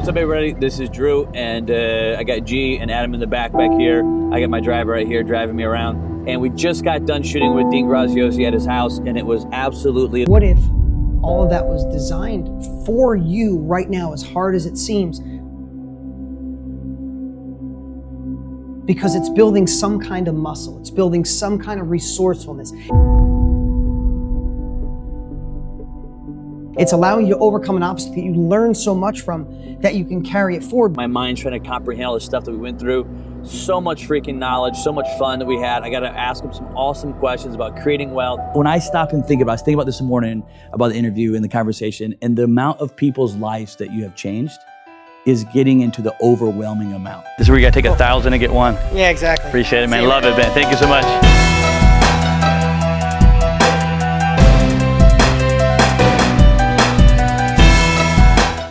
What's up, everybody? This is Drew, and I got G and Adam in the back here. I got my driver right here driving me around, and we just got done shooting with Dean Graziosi at his house, and it was absolutely... What if all of that was designed for you right now, as hard as it seems? Because it's building some kind of muscle, it's building some kind of resourcefulness. It's allowing you to overcome an obstacle that you learn so much from that you can carry it forward. My mind's trying to comprehend all the stuff that we went through. So much freaking knowledge, so much fun that we had. I got to ask him some awesome questions about creating wealth. When I stop and think about, I was thinking about this morning, about the interview and the conversation, and the amount of people's lives that you have changed is getting into the overwhelming amount. This is where you got to take 1,000 to get one. Yeah, exactly. Appreciate it, man. Love it, man. Thank you so much.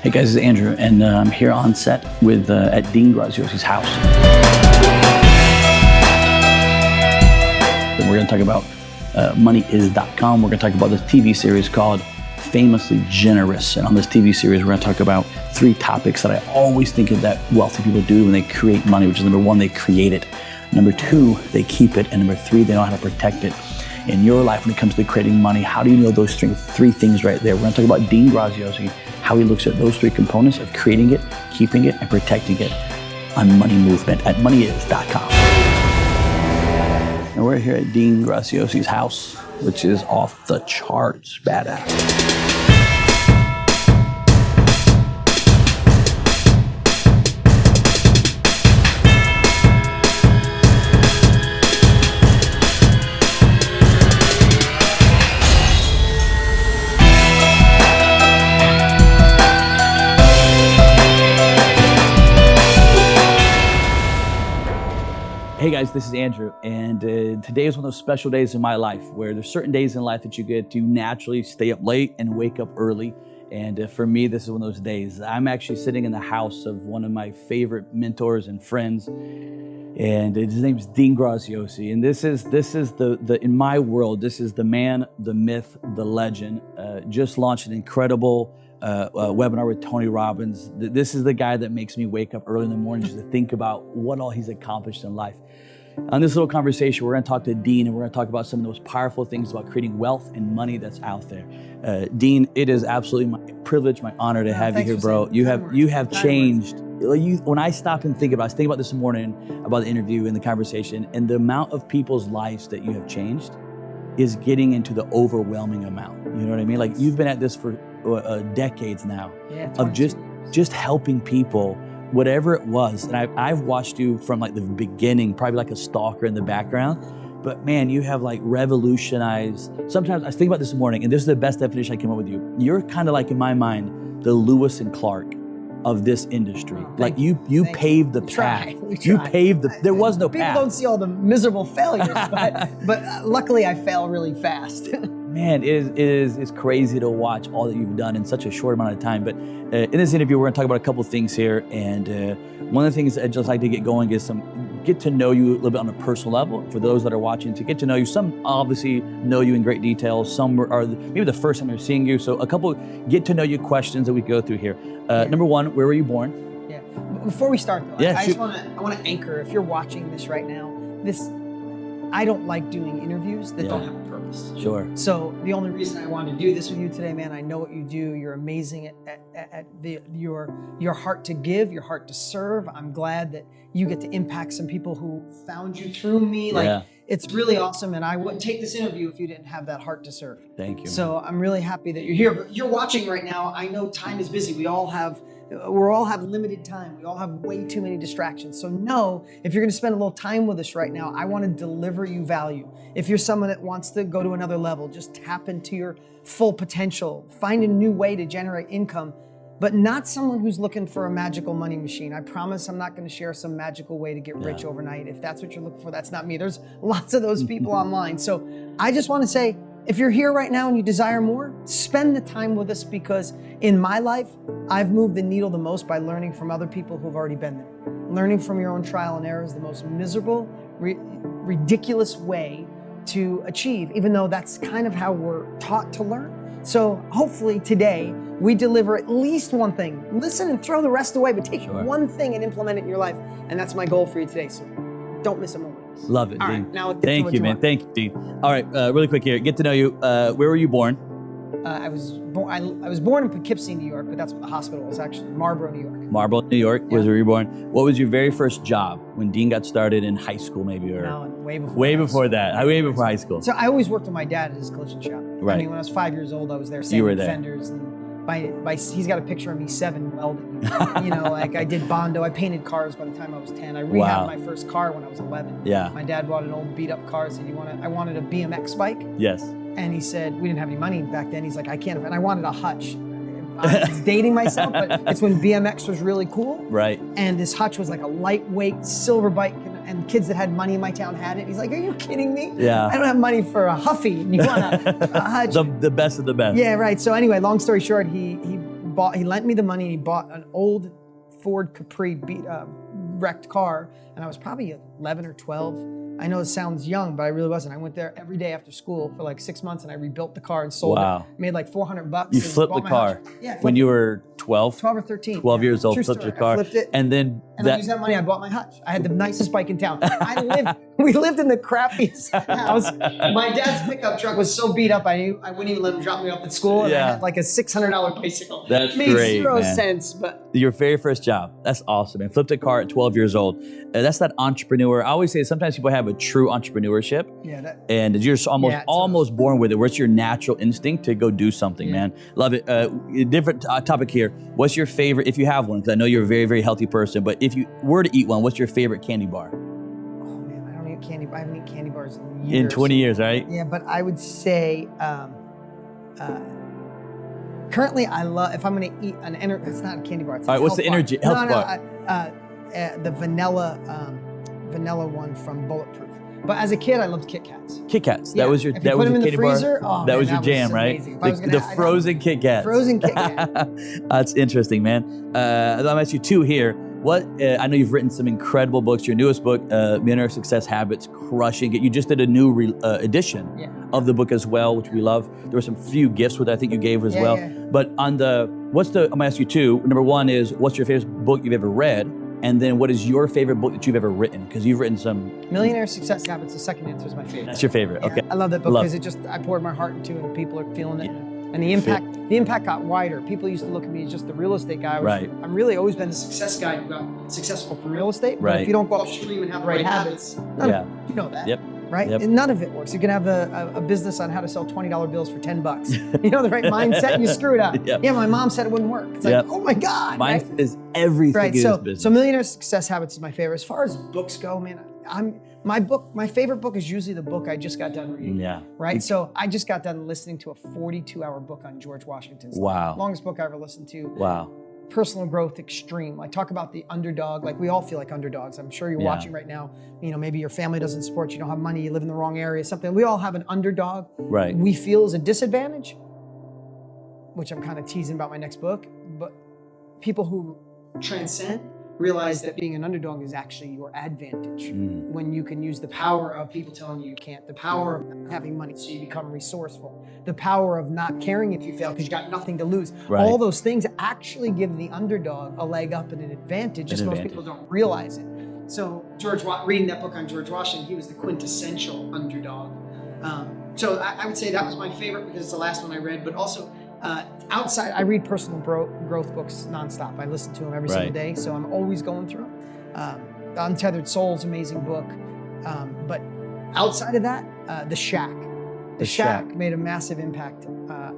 Hey guys, this is Andrew, and I'm here on set with at Dean Graziosi's house. And we're going to talk about moneyis.com. We're going to talk about this TV series called Famously Generous. And on this TV series, we're going to talk about 3 topics that I always think of that wealthy people do when they create money, which is number 1, they create it. Number 2, they keep it. And number 3, they know how to protect it. In your life, when it comes to creating money, how do you know those 3 things right there? We're going to talk about Dean Graziosi, how he looks at those 3 components of creating it, keeping it, and protecting it on Money Movement at moneyis.com. And we're here at Dean Graziosi's house, which is off the charts badass. Hey guys, this is Andrew, and today is one of those special days in my life where there's certain days in life that you get to naturally stay up late and wake up early. And for me, this is one of those days. I'm actually sitting in the house of one of my favorite mentors and friends, and his name's Dean Graziosi. And this is the in my world, this is the man, the myth, the legend. Just launched an incredible webinar with Tony Robbins. This is the guy that makes me wake up early in the morning just to think about what all he's accomplished in life. On this little conversation, we're going to talk to Dean, and we're going to talk about some of the most powerful things about creating wealth and money that's out there. Dean, it is absolutely my privilege, my honor to have you here, bro. You have changed. When I stop and think about, I was thinking about this morning about the interview and the conversation, and the amount of people's lives that you have changed is getting into the overwhelming amount. You know what I mean? Like, you've been at this for decades now, of just helping people, whatever it was. And I've watched you from like the beginning, probably like a stalker in the background, but man, you have like revolutionized. Sometimes I was thinking about this morning, and this is the best definition I came up with you. You're kind of like, in my mind, the Lewis and Clark of this industry. Like you paved the path. You paved there was no path. People don't see all the miserable failures, but luckily I fail really fast. Man, it is crazy to watch all that you've done in such a short amount of time. But in this interview, we're going to talk about a couple of things here. And one of the things I'd just like to get going is get to know you a little bit on a personal level. For those that are watching, to get to know you. Some obviously know you in great detail. Some are maybe the first time they're seeing you. So a couple get to know you questions that we go through here. Number 1, where were you born? Yeah. Before we start though, yeah, I want to anchor. If you're watching this right now, I don't like doing interviews that don't have a purpose. Sure. So the only reason I wanted to do this with you today, man, I know what you do. You're amazing at your heart to give, your heart to serve. I'm glad that you get to impact some people who found you through me. It's really awesome, and I wouldn't take this interview if you didn't have that heart to serve. Thank you. So I'm really happy that you're here. But you're watching right now. I know time is busy. We all have limited time. We all have way too many distractions. So know, if you're going to spend a little time with us right now, I want to deliver you value. If you're someone that wants to go to another level, just tap into your full potential, find a new way to generate income, but not someone who's looking for a magical money machine. I promise I'm not going to share some magical way to get rich overnight. If that's what you're looking for, that's not me. There's lots of those people online. So I just want to say, if you're here right now and you desire more, spend the time with us, because in my life, I've moved the needle the most by learning from other people who've already been there. Learning from your own trial and error is the most miserable, ridiculous way to achieve, even though that's kind of how we're taught to learn. So hopefully today, we deliver at least one thing. Listen and throw the rest away, but take Sure. one thing and implement it in your life. And that's my goal for you today. So don't miss a moment. Love it, All Dean. right, now let's get to Thank what you, you man. want. Thank you, Dean. All right, really quick here. Get to know you. Where were you born? I was born in Poughkeepsie, New York, but that's what the hospital was actually, Marlboro, New York. Marlboro, New York was Yeah. where you were born. What was your very first job when Dean got started in high school, maybe, or No, way before. way before that? Way before high school. So I always worked with my dad at his collision shop. Right. I mean, when I was 5 years old, I was there You sanding were there. fenders, and he's got a picture of me 7 welding. You know, like I did Bondo. I painted cars by the time I was 10. I rehabbed Wow. my first car when I was 11. Yeah. My dad bought an old beat up car. Said, I wanted a BMX bike. Yes. And he said, we didn't have any money back then. He's like, I can't. And I wanted a hutch. I was dating myself, but it's when BMX was really cool. Right. And this hutch was like a lightweight silver bike, and kids that had money in my town had it. He's like, are you kidding me? Yeah. I don't have money for a Huffy, and you want a hutch? The best of the best. Yeah, right. So anyway, long story short, he lent me the money, and he bought an old Ford Capri wrecked car, and I was probably 11 or 12. I know it sounds young, but I really wasn't. I went there every day after school for like 6 months, and I rebuilt the car and sold Wow. it. Made like $400. You and flipped the bought my car hutch. Yeah, when you were 12? 12 or 13. 12 years old, True flipped story. your car. I flipped it. And then And I used that money, I bought my hutch. I had the nicest bike in town. We lived in the crappiest house. My dad's pickup truck was so beat up, I wouldn't even let him drop me off at school. And Yeah. I had like a $600 bicycle. That's Made great, zero man. sense, but Your very first job. That's awesome, man. Flipped a car at 12 years old. That's that entrepreneur. I always say sometimes people have a true entrepreneurship, yeah, that, and you're just almost Yeah, it's almost born with it, where it's your natural instinct to go do something, Yeah. man. Love it. Different topic here. What's your favorite, if you have one, because I know you're a very, very healthy person, but if you were to eat one, what's your favorite candy bar? oh man, I don't eat candy. I haven't eaten candy bars in years. In 20 years, right? Yeah, but I would say currently I love, if I'm going to eat it's not a candy bar. It's All right, a what's health the energy- bar. health bar? The vanilla one from Bulletproof. But as a kid, I loved Kit Kats. Kit Kats. Yeah. That was your If you that put was them your in the candy freezer, bar. oh, That man, was your that was jam, right? amazing. If I was The, gonna- the frozen Kit Kats. Frozen Kit Kat. That's interesting, man. I'm gonna ask you two here. What I know you've written some incredible books. Your newest book, Millionaire Success Habits, crushing it. You just did a new edition Yeah. of the book as well, which we love. There were some few gifts which I think you gave as Yeah, well. yeah. But on I'm gonna ask you two. Number one is, what's your favorite book you've ever read? And then what is your favorite book that you've ever written? Because you've written some. Millionaire Success Habits, the second answer is my favorite. That's your favorite, Yeah, okay. I love that book Love because I poured my heart into it and people are feeling it. And the impact got wider. People used to look at me as just the real estate guy. Right. I'm really always been the success guy who got successful from real estate. But Right. if you don't go upstream and have the right habits, you know that. Yep. Right? Yep. And none of it works. You can have a business on how to sell $20 bills for $10. You know, the right mindset, and you screw it up. Yep. Yeah, my mom said it wouldn't work. It's like, Yep. oh my God. Mine right? is everything Right. in So, this business. so Millionaire Success Habits is my favorite. As far as books go, man, my favorite book is usually the book I just got done reading. Yeah. Right. So I just got done listening to a 42-hour book on George Washington's life. Wow. Longest book I ever listened to. Wow. Personal growth extreme. Like talk about the underdog. Like we all feel like underdogs. I'm sure you're Yeah. watching right now. You know, maybe your family doesn't support you, don't have money, you live in the wrong area, something. We all have an underdog. Right. We feel is a disadvantage, which I'm kind of teasing about my next book. But people who transcend realize that being an underdog is actually your advantage when you can use the power of people telling you you can't, the power of having money so you become resourceful, the power of not caring if you fail because you got nothing to lose. Right. All those things actually give the underdog a leg up and an advantage, just most people don't realize it. So reading that book on George Washington, he was the quintessential underdog. So I would say that was my favorite because it's the last one I read, but also outside, I read personal growth books nonstop. I listen to them every single day, so I'm always going through them. Untethered Soul's amazing book, but outside of that, The Shack. The Shack made a massive impact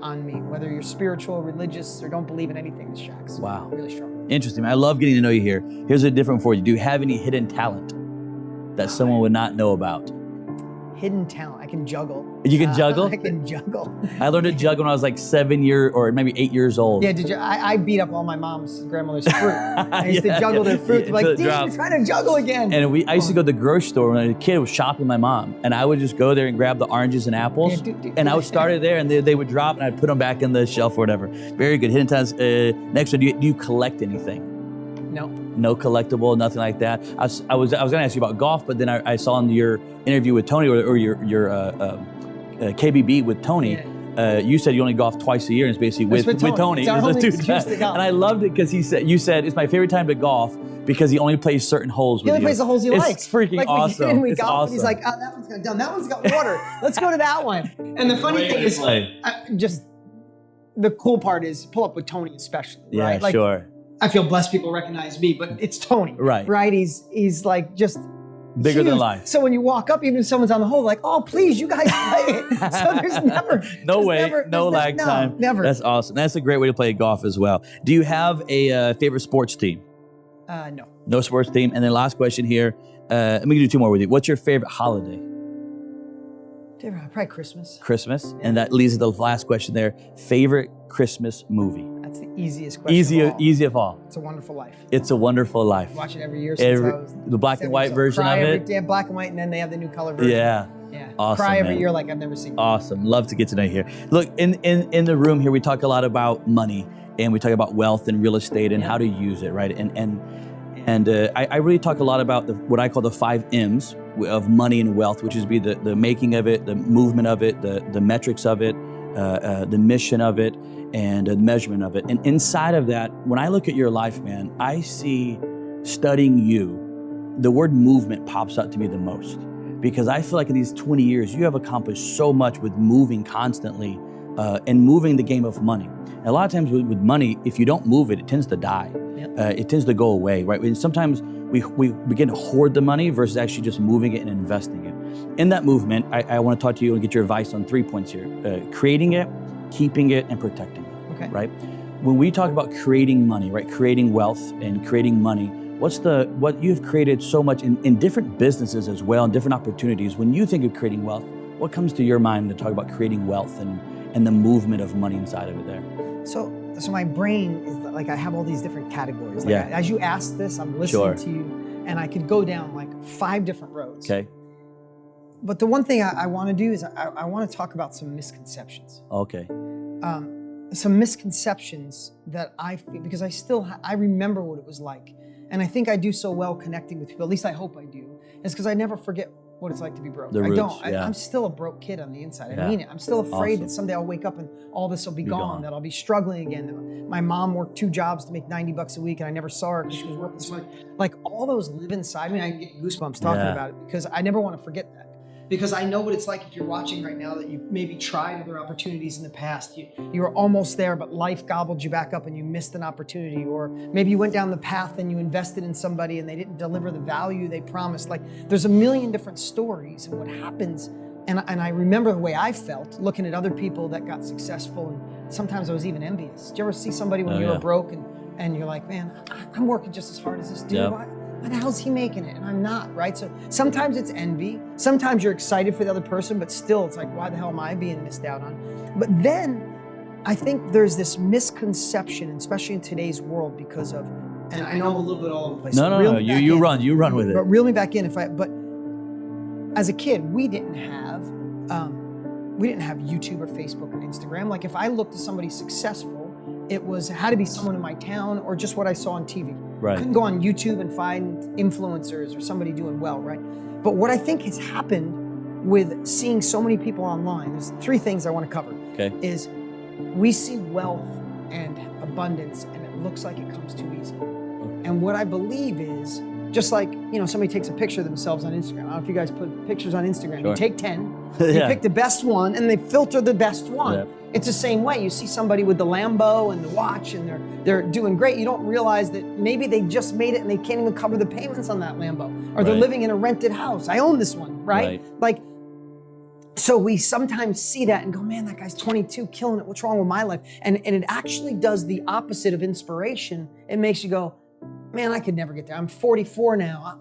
on me. Whether you're spiritual, religious, or don't believe in anything, The Shack's really strong. Interesting, man. I love getting to know you here. Here's a different for you. Do you have any hidden talent that someone would not know about? Hidden talent. I can juggle. You can juggle? I can juggle. I learned to juggle when I was like 7 years or maybe 8 years old. Yeah, did you? I beat up all my mom's grandmother's fruit. I used to juggle their fruit. Like, Dean, you're trying to juggle again. And I used to go to the grocery store when I was a kid, was shopping with my mom, and I would just go there and grab the oranges and apples, and I would start it there, and they would drop, and I'd put them back in the shelf or whatever. Very good. Hidden talents. Next one, do you collect anything? No. No collectible, nothing like that. I was going to ask you about golf, but then I saw in your interview with Tony or your KBB with Tony, you said you only golf twice a year, and it's basically with Tony. It's our It's only two excuse to times. golf. And I loved it because you said it's my favorite time to golf because he only plays certain holes with you. He only plays the holes he likes. It's freaking like awesome. We It's golf, awesome. and he's like, oh, that one's got done. That one's got water. Let's go to that one. And the funny thing is, just the cool part is pull up with Tony especially, right? Yeah, sure. I feel blessed people recognize me, but it's Tony, right? Right? He's like just bigger huge. than life. So when you walk up, even if someone's on the hole, like, oh, please, you guys play it. So there's never no lag time. Never. That's awesome. That's a great way to play golf as well. Do you have a favorite sports team? No. No sports team. And then last question here. Let me do two more with you. What's your favorite holiday? Probably Christmas. Christmas. Yeah. And that leads to the last question there. Favorite Christmas movie? That's the easiest question. Easy of all. It's a Wonderful Life. It's a Wonderful Life. I watch it every year since I was the black and white version of it. Yeah, black and white, and then they have the new color version. Yeah. Awesome, cry every year like I've never seen. Awesome. Love to get to know you here. Look, in the room here, we talk a lot about money, and we talk about wealth and real estate and how to use it, right? And I really talk a lot about what I call the 5 M's of money and wealth, which is the making of it, the movement of it, the metrics of it, the mission of it, and the measurement of it. And inside of that, when I look at your life, man, I see studying you, the word movement pops out to me the most. Because I feel like in these 20 years, you have accomplished so much with moving constantly and moving the game of money. And a lot of times with money, if you don't move it, it tends to die. Yep. It tends to go away, right? And sometimes we begin to hoard the money versus actually just moving it and investing it. In that movement, I want to talk to you and get your advice on 3 points here. Creating it, keeping it, and protecting it, okay. Right? When we talk about creating money, right? Creating wealth and creating money, what you've created so much in different businesses as well, and different opportunities. When you think of creating wealth, what comes to your mind to talk about creating wealth and the movement of money inside of it there? So my brain is like, I have all these different categories. Like as you ask this, I'm listening to you, and I could go down like 5 different roads. Okay. But the one thing I want to do is I want to talk about some misconceptions. Okay. Some misconceptions that I feel, because I remember what it was like. And I think I do so well connecting with people, at least I hope I do, is because I never forget what it's like to be broke. I'm still a broke kid on the inside. I mean it. I'm still afraid that someday I'll wake up and all this will be gone, that I'll be struggling again. That my mom worked 2 jobs to make $90 a week and I never saw her because she was working. So like all those live inside me. I get goosebumps talking about it because I never want to forget that. Because I know what it's like if you're watching right now that you maybe tried other opportunities in the past. You were almost there, but life gobbled you back up and you missed an opportunity. Or maybe you went down the path and you invested in somebody and they didn't deliver the value they promised. Like there's a million different stories and what happens. And I remember the way I felt looking at other people that got successful. And sometimes I was even envious. Did you ever see somebody when you were broke and you're like, man, I'm working just as hard as this dude. Why the hell's he making it? And I'm not, right? So sometimes it's envy. Sometimes you're excited for the other person, but still it's like, why the hell am I being missed out on? But then I think there's this misconception, especially in today's world because of, and I know I'm a little bit all over the place. No. You run with it. But reel me back in but as a kid, we didn't have YouTube or Facebook or Instagram. Like if I looked at somebody successful, it was had to be someone in my town or just what I saw on TV. Right. Couldn't go on YouTube and find influencers or somebody doing well, right? But what I think has happened with seeing so many people online, there's 3 things I want to cover. Okay. Is we see wealth and abundance and it looks like it comes too easy. Okay. And what I believe is, just like, somebody takes a picture of themselves on Instagram. I don't know if you guys put pictures on Instagram. Sure. You take 10, you pick the best one, and they filter the best one. Yeah. It's the same way. You see somebody with the Lambo and the watch, and they're doing great. You don't realize that maybe they just made it and they can't even cover the payments on that Lambo. Or they're living in a rented house. I own this one, right? Like, so we sometimes see that and go, man, that guy's 22, killing it. What's wrong with my life? And it actually does the opposite of inspiration. It makes you go, man, I could never get there. I'm 44 now.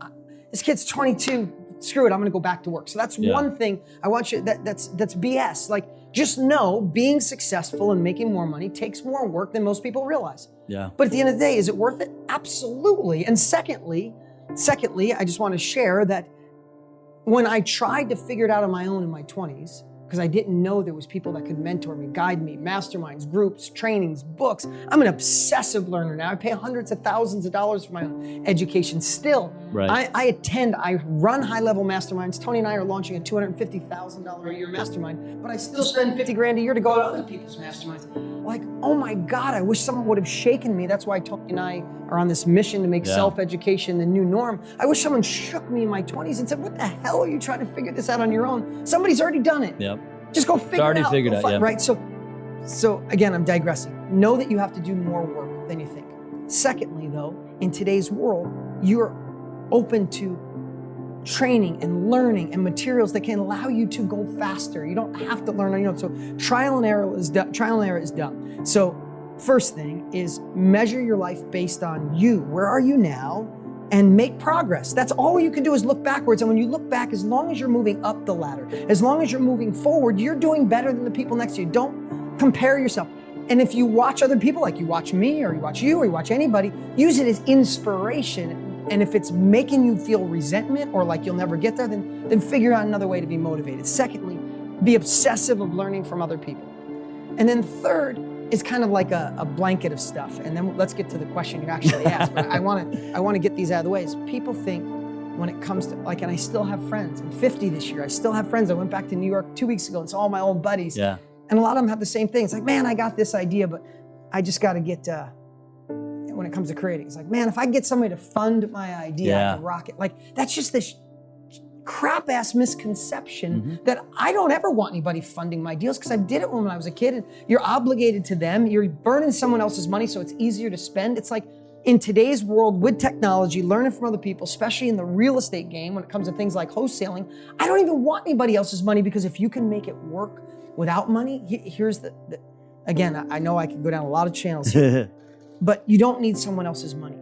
This kid's 22. Screw it. I'm going to go back to work. So that's one thing I want you. That's BS. Like, just know being successful and making more money takes more work than most people realize. Yeah. But at the end of the day, is it worth it? Absolutely. And secondly, I just want to share that when I tried to figure it out on my own in my 20s, because I didn't know there was people that could mentor me, guide me, masterminds, groups, trainings, books. I'm an obsessive learner now. I pay hundreds of thousands of dollars for my own education still. Right. I run high-level masterminds. Tony and I are launching a $250,000 a year mastermind, but I still spend 50 grand a year to go to other people's masterminds. Like, oh my God, I wish someone would have shaken me. That's why Tony and I are on this mission to make self-education the new norm. I wish someone shook me in my 20s and said, what the hell are you trying to figure this out on your own? Somebody's already done it. Yep. Just go figure it out. Figured out, yeah. Right? So again, I'm digressing. Know that you have to do more work than you think. Secondly, though, in today's world, you're open to training and learning and materials that can allow you to go faster. You don't have to learn on your own. So trial and error is done. So first thing is measure your life based on you. Where are you now? And make progress. That's all you can do is look backwards. And when you look back, as long as you're moving up the ladder, as long as you're moving forward, you're doing better than the people next to you. Don't compare yourself. And if you watch other people, like you watch me or you watch you or you watch anybody, use it as inspiration. And if it's making you feel resentment or like you'll never get there, then figure out another way to be motivated. Secondly, be obsessive of learning from other people. And then third, is kind of like a blanket of stuff. And then let's get to the question you actually asked. But I want to get these out of the way. People think when it comes to and I still have friends. I'm 50 this year. I still have friends. I went back to New York 2 weeks ago and saw all my old buddies. Yeah. And a lot of them have the same thing. It's like, man, I got this idea, but I just got to get, when it comes to creating, it's like, man, if I get somebody to fund my idea, I can rock it. Like, that's just this crap ass misconception that I don't ever want anybody funding my deals because I did it when I was a kid and you're obligated to them. You're burning someone else's money so it's easier to spend. It's like in today's world with technology, learning from other people, especially in the real estate game when it comes to things like wholesaling, I don't even want anybody else's money because if you can make it work without money, here's again, I know I can go down a lot of channels here, but you don't need someone else's money.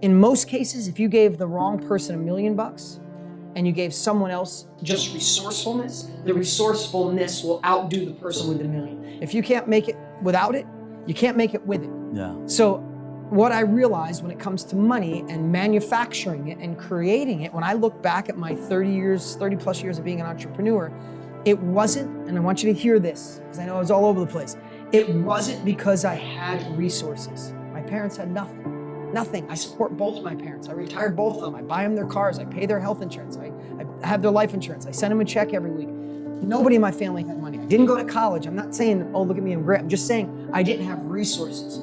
In most cases, if you gave the wrong person $1 million, and you gave someone else just resourcefulness, the resourcefulness will outdo the person with the $1 million. If you can't make it without it, you can't make it with it. Yeah. So what I realized when it comes to money and manufacturing it and creating it, when I look back at my 30 plus years of being an entrepreneur, it wasn't, and I want you to hear this, because I know I was all over the place, it wasn't because I had resources. My parents had nothing. Nothing. I support both my parents. I retired both of them. I buy them their cars. I pay their health insurance. I have their life insurance. I send them a check every week. Nobody in my family had money. I didn't go to college. I'm not saying, oh, look at me, I'm great. I'm just saying I didn't have resources.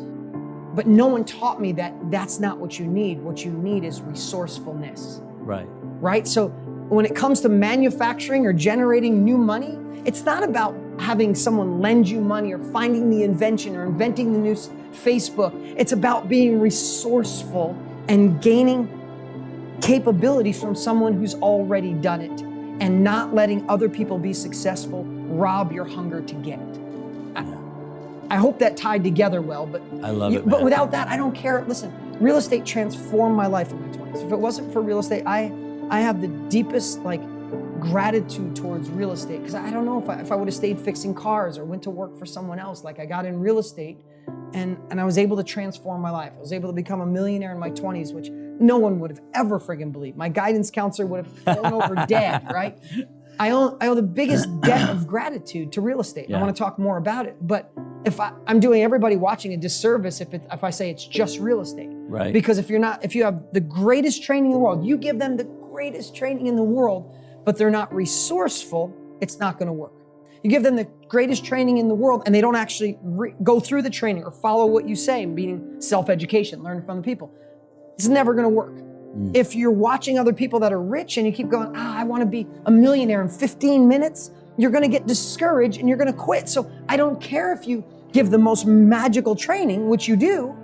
But no one taught me that that's not what you need. What you need is resourcefulness. Right? So when it comes to manufacturing or generating new money, it's not about having someone lend you money or finding the invention or inventing the new Facebook. It's about being resourceful and gaining capability from someone who's already done it and not letting other people be successful rob your hunger to get it. I hope that tied together well, but I love it, man. But without that, I don't care. Listen, real estate transformed my life in my 20s. If it wasn't for real estate, I have the deepest gratitude towards real estate because I don't know if I would have stayed fixing cars or went to work for someone else. I got in real estate and I was able to transform my life. I was able to become a millionaire in my 20s, which no one would have ever friggin' believed. My guidance counselor would have fallen over dead, right? I owe the biggest debt of gratitude to real estate. Yeah. I want to talk more about it, but if I'm doing everybody watching a disservice if I say it's just real estate, right? Because if you have the greatest training in the world, you give them the greatest training in the world, but they're not resourceful, it's not going to work. You give them the greatest training in the world and they don't actually go through the training or follow what you say, meaning self-education, learn from the people. It's never going to work. If you're watching other people that are rich and you keep going, I want to be a millionaire in 15 minutes, you're going to get discouraged and you're going to quit. So I don't care if you give the most magical training, which you do,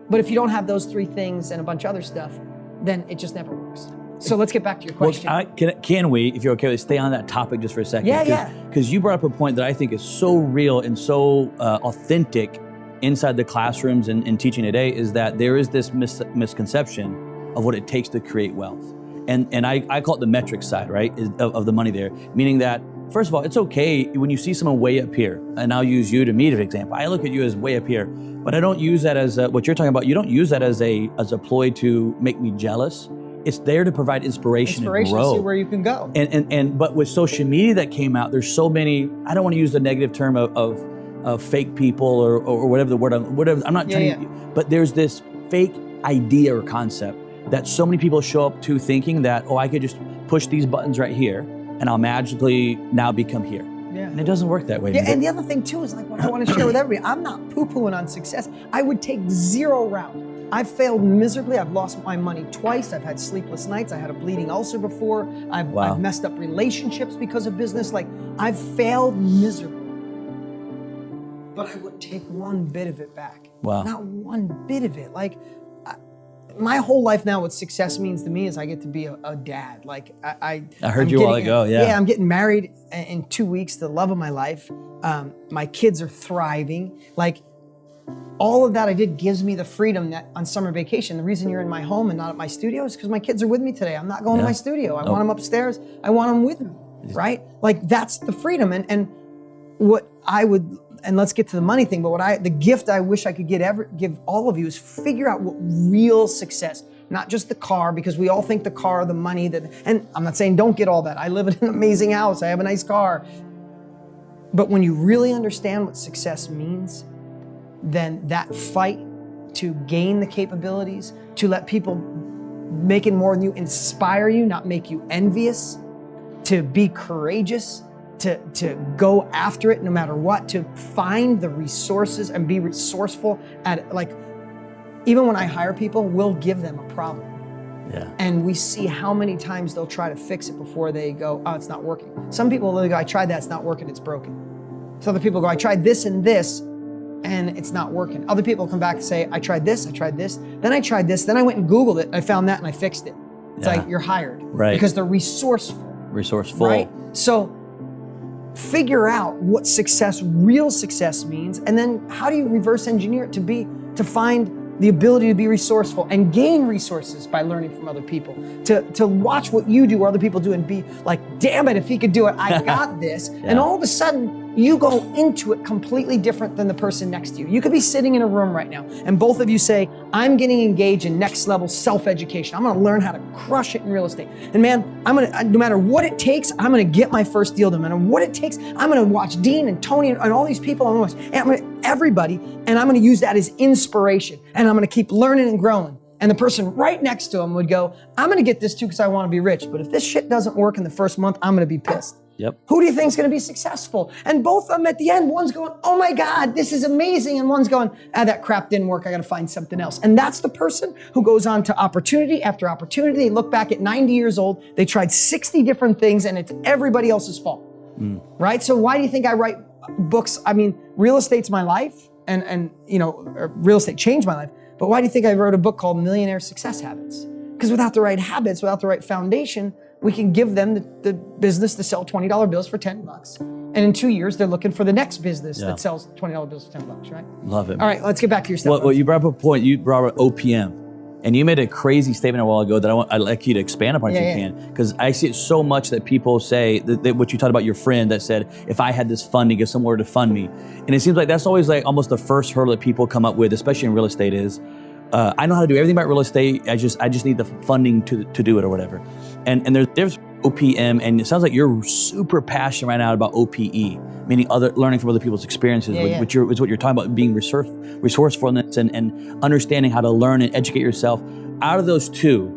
but if you don't have those three things and a bunch of other stuff, then it just never works. So let's get back to your question. Well, can we, if you're okay with it, stay on that topic just for a second? Yeah. Because you brought up a point that I think is so real and so authentic inside the classrooms and teaching today is that there is this misconception of what it takes to create wealth. And I call it the metric side, right, of the money there, meaning that, first of all, it's okay when you see someone way up here, and I'll use you to me as an example. I look at you as way up here, but I don't use that as what you're talking about. You don't use that as a ploy to make me jealous it's there to provide inspiration and to grow. see where you can go. But with social media that came out, there's so many, I don't want to use the negative term of fake people or whatever the word, I'm not trying to, but there's this fake idea or concept that so many people show up to thinking that, I could just push these buttons right here and I'll magically now become here. Yeah. And it doesn't work that way. Yeah, and the other thing too is like what I want to share with everybody, I'm not poo-pooing on success. I would take 0 route. I've failed miserably. I've lost my money twice. I've had sleepless nights. I had a bleeding ulcer before. I've messed up relationships because of business. Like, I've failed miserably. But I wouldn't take one bit of it back. Wow. Not one bit of it. Like, my whole life now, what success means to me is I get to be a dad. Like, I heard you a while ago, Yeah, I'm getting married in 2 weeks to the love of my life. My kids are thriving. Like, all of that I did gives me the freedom that on summer vacation, the reason you're in my home and not at my studio is because my kids are with me today. I'm not going to my studio. I want them upstairs. I want them with me, right? Like, that's the freedom. And what I would, and let's get to the money thing, but the gift I wish I could give all of you is figure out what real success, not just the car, because we all think the car, the money, and I'm not saying don't get all that. I live in an amazing house. I have a nice car. But when you really understand what success means, then that fight to gain the capabilities, to let people make it more than you, inspire you, not make you envious, to be courageous, to go after it no matter what, to find the resources and be resourceful at, like, even when I hire people, we'll give them a problem. Yeah. And we see how many times they'll try to fix it before they go, it's not working. Some people will go, I tried that, it's not working, it's broken. So other people go, I tried this and this, and it's not working. Other people come back and say, I tried this, then I tried this, then I went and Googled it, I found that and I fixed it. It's like, you're hired. Right. Because they're resourceful. Resourceful. Right? So figure out what success, real success means, and then how do you reverse engineer it to find the ability to be resourceful and gain resources by learning from other people, to watch what you do or other people do and be like, damn it, if he could do it, I got this. And all of a sudden, you go into it completely different than the person next to you. You could be sitting in a room right now and both of you say, I'm getting engaged in next level self-education. I'm gonna learn how to crush it in real estate. And man, no matter what it takes, I'm gonna get my first deal done. No matter what it takes, I'm gonna watch Dean and Tony and all these people, I'm gonna watch everybody, and I'm gonna use that as inspiration. And I'm gonna keep learning and growing. And the person right next to him would go, I'm gonna get this too because I wanna be rich. But if this shit doesn't work in the first month, I'm gonna be pissed. Yep. Who do you think is going to be successful? And both of them at the end, one's going, oh my God, this is amazing. And one's going, that crap didn't work. I got to find something else. And that's the person who goes on to opportunity after opportunity. They look back at 90 years old. They tried 60 different things and it's everybody else's fault. Right? So why do you think I write books? I mean, real estate's my life and real estate changed my life. But why do you think I wrote a book called Millionaire Success Habits? Because without the right habits, without the right foundation, we can give them the business to sell $20 bills for $10. And in 2 years, they're looking for the next business that sells $20 bills for $10, right? Love it. All right, let's get back to your stuff. Well, you brought up a point. You brought up OPM. And you made a crazy statement a while ago that I'd like you to expand upon if you can. Because I see it so much that people say, that what you talked about your friend that said, if I had this funding, if someone were to fund me. And it seems like that's always like almost the first hurdle that people come up with, especially in real estate is, I know how to do everything about real estate. I just need the funding to do it or whatever. And there's OPM, and it sounds like you're super passionate right now about OPE, meaning learning from other people's experiences, which is what you're talking about, being resourcefulness and understanding how to learn and educate yourself. Out of those two,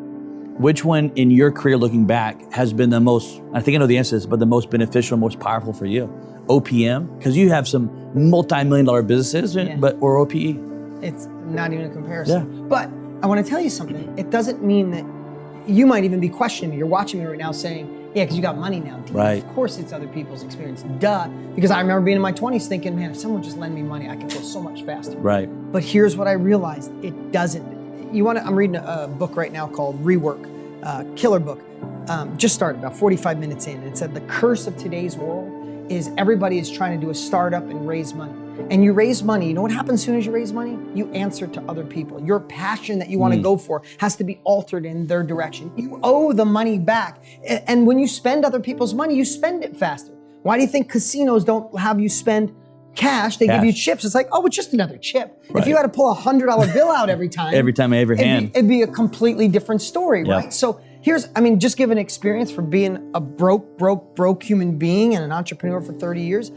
which one in your career looking back has been the most, I think I know the answer to this, but the most beneficial, most powerful for you? OPM, because you have some multi-million-dollar businesses, or OPE? It's not even a comparison. But I want to tell you something. It doesn't mean that you might even be questioning me. You're watching me right now saying, because you got money now, Dean. Right. Of course it's other people's experience. Duh. Because I remember being in my 20s thinking, man, if someone just lend me money, I can go so much faster. Right. But here's what I realized. It doesn't. I'm reading a book right now called Rework, killer book. Just started about 45 minutes in. It said the curse of today's world is everybody is trying to do a startup and raise money. And you raise money, you know what happens as soon as you raise money? You answer to other people. Your passion that you want to go for has to be altered in their direction. You owe the money back. And when you spend other people's money, you spend it faster. Why do you think casinos don't have you spend cash, they give you chips. It's like, oh, it's just another chip. Right. If you had to pull a $100 bill out every time. Every time I ever hand. It'd be a completely different story, right? So just give an experience for being a broke human being and an entrepreneur for 30 years.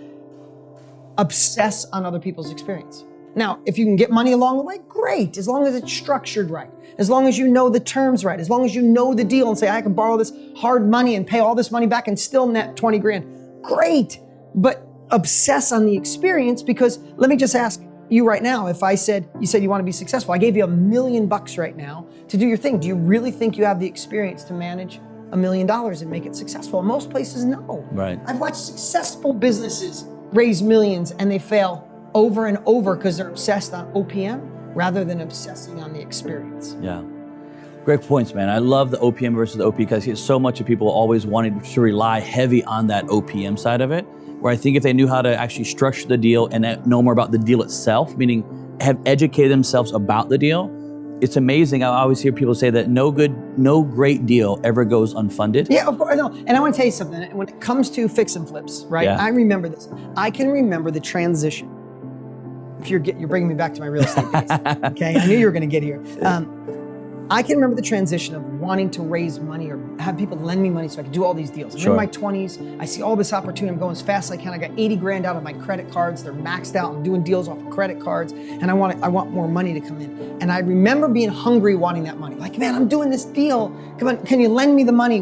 Obsess on other people's experience. Now, if you can get money along the way, great. As long as it's structured right. As long as you know the terms right. As long as you know the deal and say, I can borrow this hard money and pay all this money back and still net 20 grand. Great. But obsess on the experience, because let me just ask you right now, if you said you want to be successful, I gave you $1 million right now to do your thing. Do you really think you have the experience to manage $1 million and make it successful? In most places, no. Right. I've watched successful businesses raise millions and they fail over and over because they're obsessed on OPM rather than obsessing on the experience. Yeah. Great points, man. I love the OPM versus the OP because so much of people always wanted to rely heavy on that OPM side of it, where I think if they knew how to actually structure the deal and know more about the deal itself, meaning have educated themselves about the deal, it's amazing. I always hear people say that no great deal ever goes unfunded. Yeah, of course. No. And I want to tell you something. When it comes to fix and flips, right? Yeah. I remember this. I can remember the transition. If you're bringing me back to my real estate days. Okay, I knew you were going to get here. I can remember the transition of wanting to raise money or have people lend me money so I could do all these deals. I'm in my 20s. I see all this opportunity. I'm going as fast as I can. I got 80 grand out of my credit cards. They're maxed out. I'm doing deals off of credit cards, and I want more money to come in. And I remember being hungry, wanting that money. Like, man, I'm doing this deal. Come on, can you lend me the money?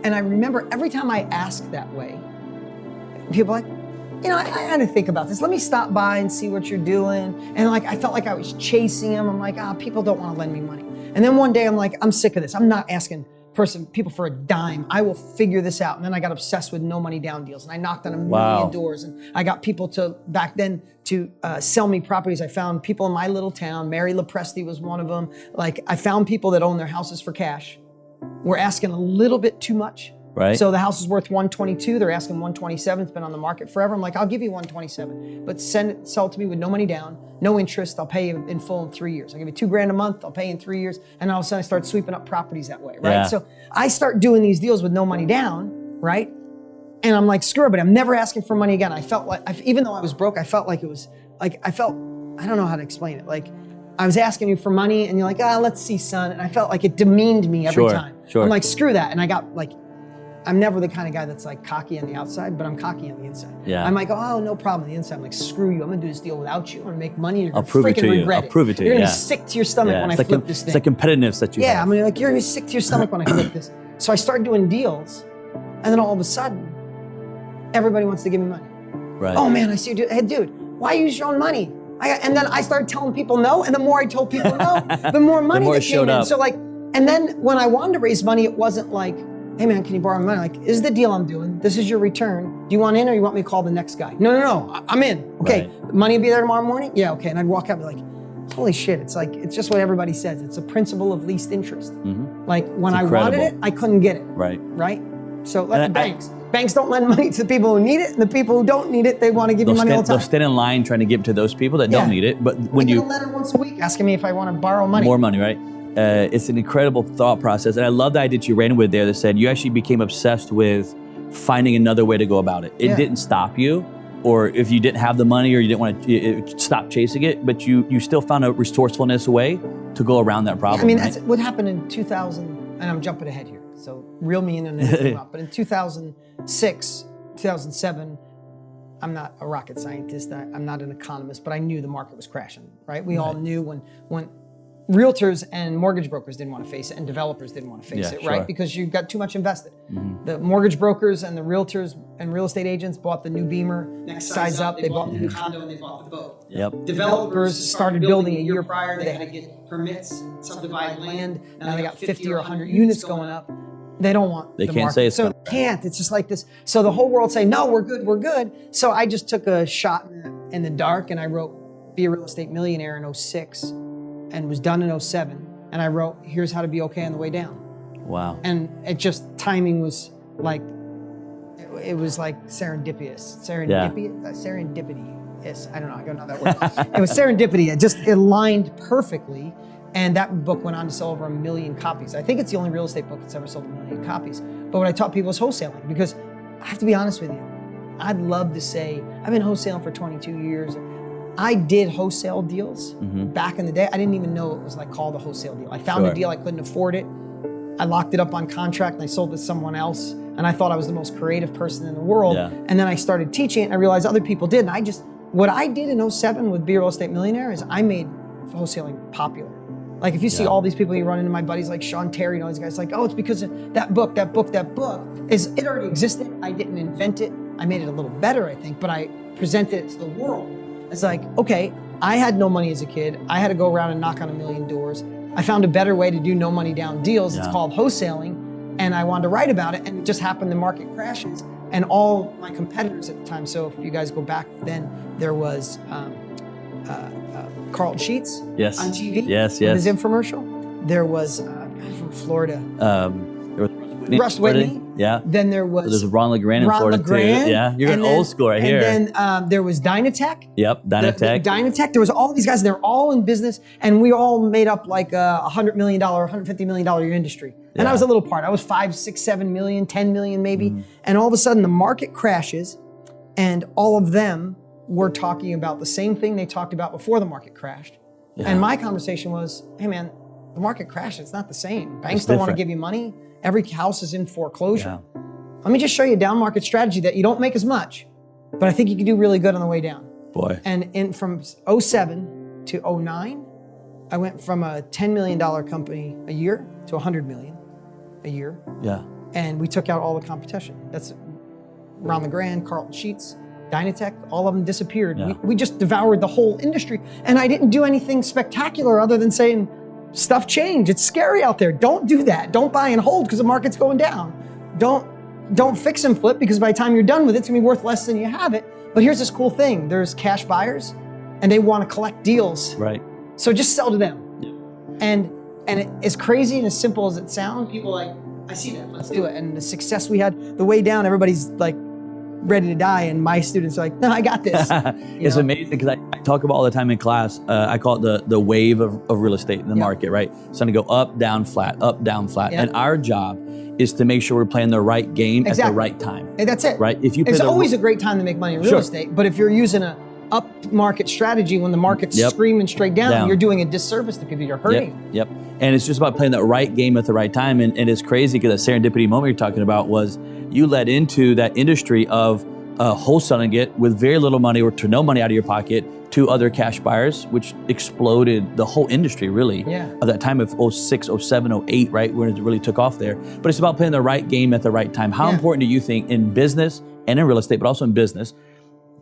And I remember every time I asked that way, people are like, I had to think about this. Let me stop by and see what you're doing. And I felt like I was chasing them. I'm like, people don't want to lend me money. And then one day I'm like, I'm sick of this. I'm not asking people for a dime. I will figure this out. And then I got obsessed with no money down deals. And I knocked on a million doors. And I got people to sell me properties. I found people in my little town. Mary LaPresti was one of them. I found people that own their houses for cash. We're asking a little bit too much. Right. So the house is worth 122. They're asking 127. It's been on the market forever. I'm like, I'll give you 127, but sell it to me with no money down, no interest. I'll pay you in full in 3 years. I'll give you $2,000 a month. I'll pay you in 3 years. And all of a sudden I start sweeping up properties that way. Right. Yeah. So I start doing these deals with no money down. Right. And I'm like, screw it, but I'm never asking for money again. I felt like, even though I was broke, I felt like it was like, I don't know how to explain it. Like I was asking you for money and you're like, let's see, son. And I felt like it demeaned me every time. Sure. I'm like, screw that. And I got I'm never the kind of guy that's cocky on the outside, but I'm cocky on the inside. Yeah. I might go, no problem on the inside. I'm like, screw you. I'm going to do this deal without you. I'm going to make money. You're going to freaking regret it. I'll prove it to you. You're going to be sick to your stomach when I flip this thing. It's the competitiveness that you have. Yeah, I'm going to you're going to be sick to your stomach when I flip this. So I started doing deals, and then all of a sudden, everybody wants to give me money. Right. Oh man, I see you do. Hey dude, why use your own money? And then I started telling people no, and the more I told people no, the more money that came in. So and then when I wanted to raise money, it wasn't like, hey man, can you borrow my money? This is the deal I'm doing. This is your return. Do you want in or you want me to call the next guy? No, I'm in. Okay, money will be there tomorrow morning? Yeah, okay. And I'd walk out and be like, holy shit, it's just what everybody says. It's a principle of least interest. Mm-hmm. When I wanted it, I couldn't get it. Right? So like the banks. Banks don't lend money to the people who need it, and the people who don't need it, they want to give you money all the time. They'll stand in line trying to give it to those people that don't need it. But when I get a letter once a week asking me if I want to borrow money. More money, right? It's an incredible thought process. And I love the idea that you ran with there that said you actually became obsessed with finding another way to go about it. It didn't stop you, or if you didn't have the money or you didn't want to stop chasing it, but you still found a resourcefulness way to go around that problem. I mean, that's what happened in 2000, and I'm jumping ahead here, so reel me in and anything up. But in 2006, 2007, I'm not a rocket scientist, I'm not an economist, but I knew the market was crashing, right? We all knew when realtors and mortgage brokers didn't want to face it, and developers didn't want to face it, right? Because you got too much invested. Mm-hmm. The mortgage brokers and the realtors and real estate agents bought the new Beamer, next size up, they bought the new condo, and they bought the boat. Yep. Developers started building a year prior, they had to get permits, subdivide land, now they got 50 or 100 units going up. They don't want the market. They can't say it's so they can't. It's just like this. So the whole world saying, no, we're good. So I just took a shot in the dark, and I wrote Be a Real Estate Millionaire in 06 and was done in 07. And I wrote, here's how to be okay on the way down. Wow. And it just, timing was like, it was like serendipitous. Serendipity. I don't know, I don't know that word. It was serendipity. It aligned perfectly. And that book went on to sell over 1 million copies. I think it's the only real estate book that's ever sold 1 million copies. But what I taught people was wholesaling, because I have to be honest with you. I'd love to say, I've been wholesaling for 22 years. I did wholesale deals back in the day. I didn't even know it was like called a wholesale deal. I found a deal, I couldn't afford it. I locked it up on contract and I sold it to someone else. And I thought I was the most creative person in the world. Yeah. And then I started teaching it and I realized other people did. And what I did in 07 with Be a Real Estate Millionaire is I made wholesaling popular. Like if you see all these people, you run into my buddies like Sean Terry and all these guys, like, oh, it's because of that book. It already existed. I didn't invent it. I made it a little better, I think, but I presented it to the world. It's like, okay, I had no money as a kid. I had to go around and knock on 1 million doors. I found a better way to do no money down deals. It's called wholesaling. And I wanted to write about it. And it just happened the market crashes. And all my competitors at the time, so if you guys go back then, there was Carlton Sheets on TV. Yes. With his infomercial. There was a guy from Florida. There was Russ Whitney. Yeah. Then there was There's Ron LeGrand in Florida too. Yeah, you're an old school right here. And then there was Dynatech. Yep, Dynatech. Dynatech. There was all these guys, and they're all in business, and we all made up like a $100 million, $150 million year industry. And I was a little part. I was 5, 6, 7 million, 10 million maybe. And all of a sudden the market crashes, and all of them were talking about the same thing they talked about before the market crashed. Yeah. And my conversation was, hey man, the market crashed, it's not the same. Banks don't want to give you money. Every house is in foreclosure. Yeah. Let me just show you a down market strategy that you don't make as much, but I think you can do really good on the way down. Boy. And from 07 to 09, I went from a $10 million company a year to 100 million a year. Yeah. And we took out all the competition. That's Ron LeGrand, Carlton Sheets, Dynatech, all of them disappeared. Yeah. We just devoured the whole industry. And I didn't do anything spectacular other than saying, stuff changed. It's scary out there. Don't do that. Don't buy and hold because the market's going down. Don't fix and flip because by the time you're done with it, it's gonna be worth less than you have it. But here's this cool thing. There's cash buyers and they want to collect deals. Right. So just sell to them. Yeah. And as crazy and as simple as it sounds, people are like, I see that, let's do it. And the success we had, the way down, everybody's like ready to die. And my students are like, no, I got this. It's amazing because I talk about all the time in class, I call it the wave of real estate in the market, right? It's going to go up, down, flat, up, down, flat. And our job is to make sure we're playing the right game at the right time. And that's it. Right? If you It's always a great time to make money in real estate, but if you're using a up market strategy when the market's screaming straight down, you're doing a disservice to people, you're hurting. Yep. And it's just about playing that right game at the right time. And it's crazy because that serendipity moment you're talking about was you led into that industry of wholesaling it with very little money or to no money out of your pocket to other cash buyers, which exploded the whole industry really of that time of 06, 07, 08, right? When it really took off there. But it's about playing the right game at the right time. How important do you think in business and in real estate, but also in business,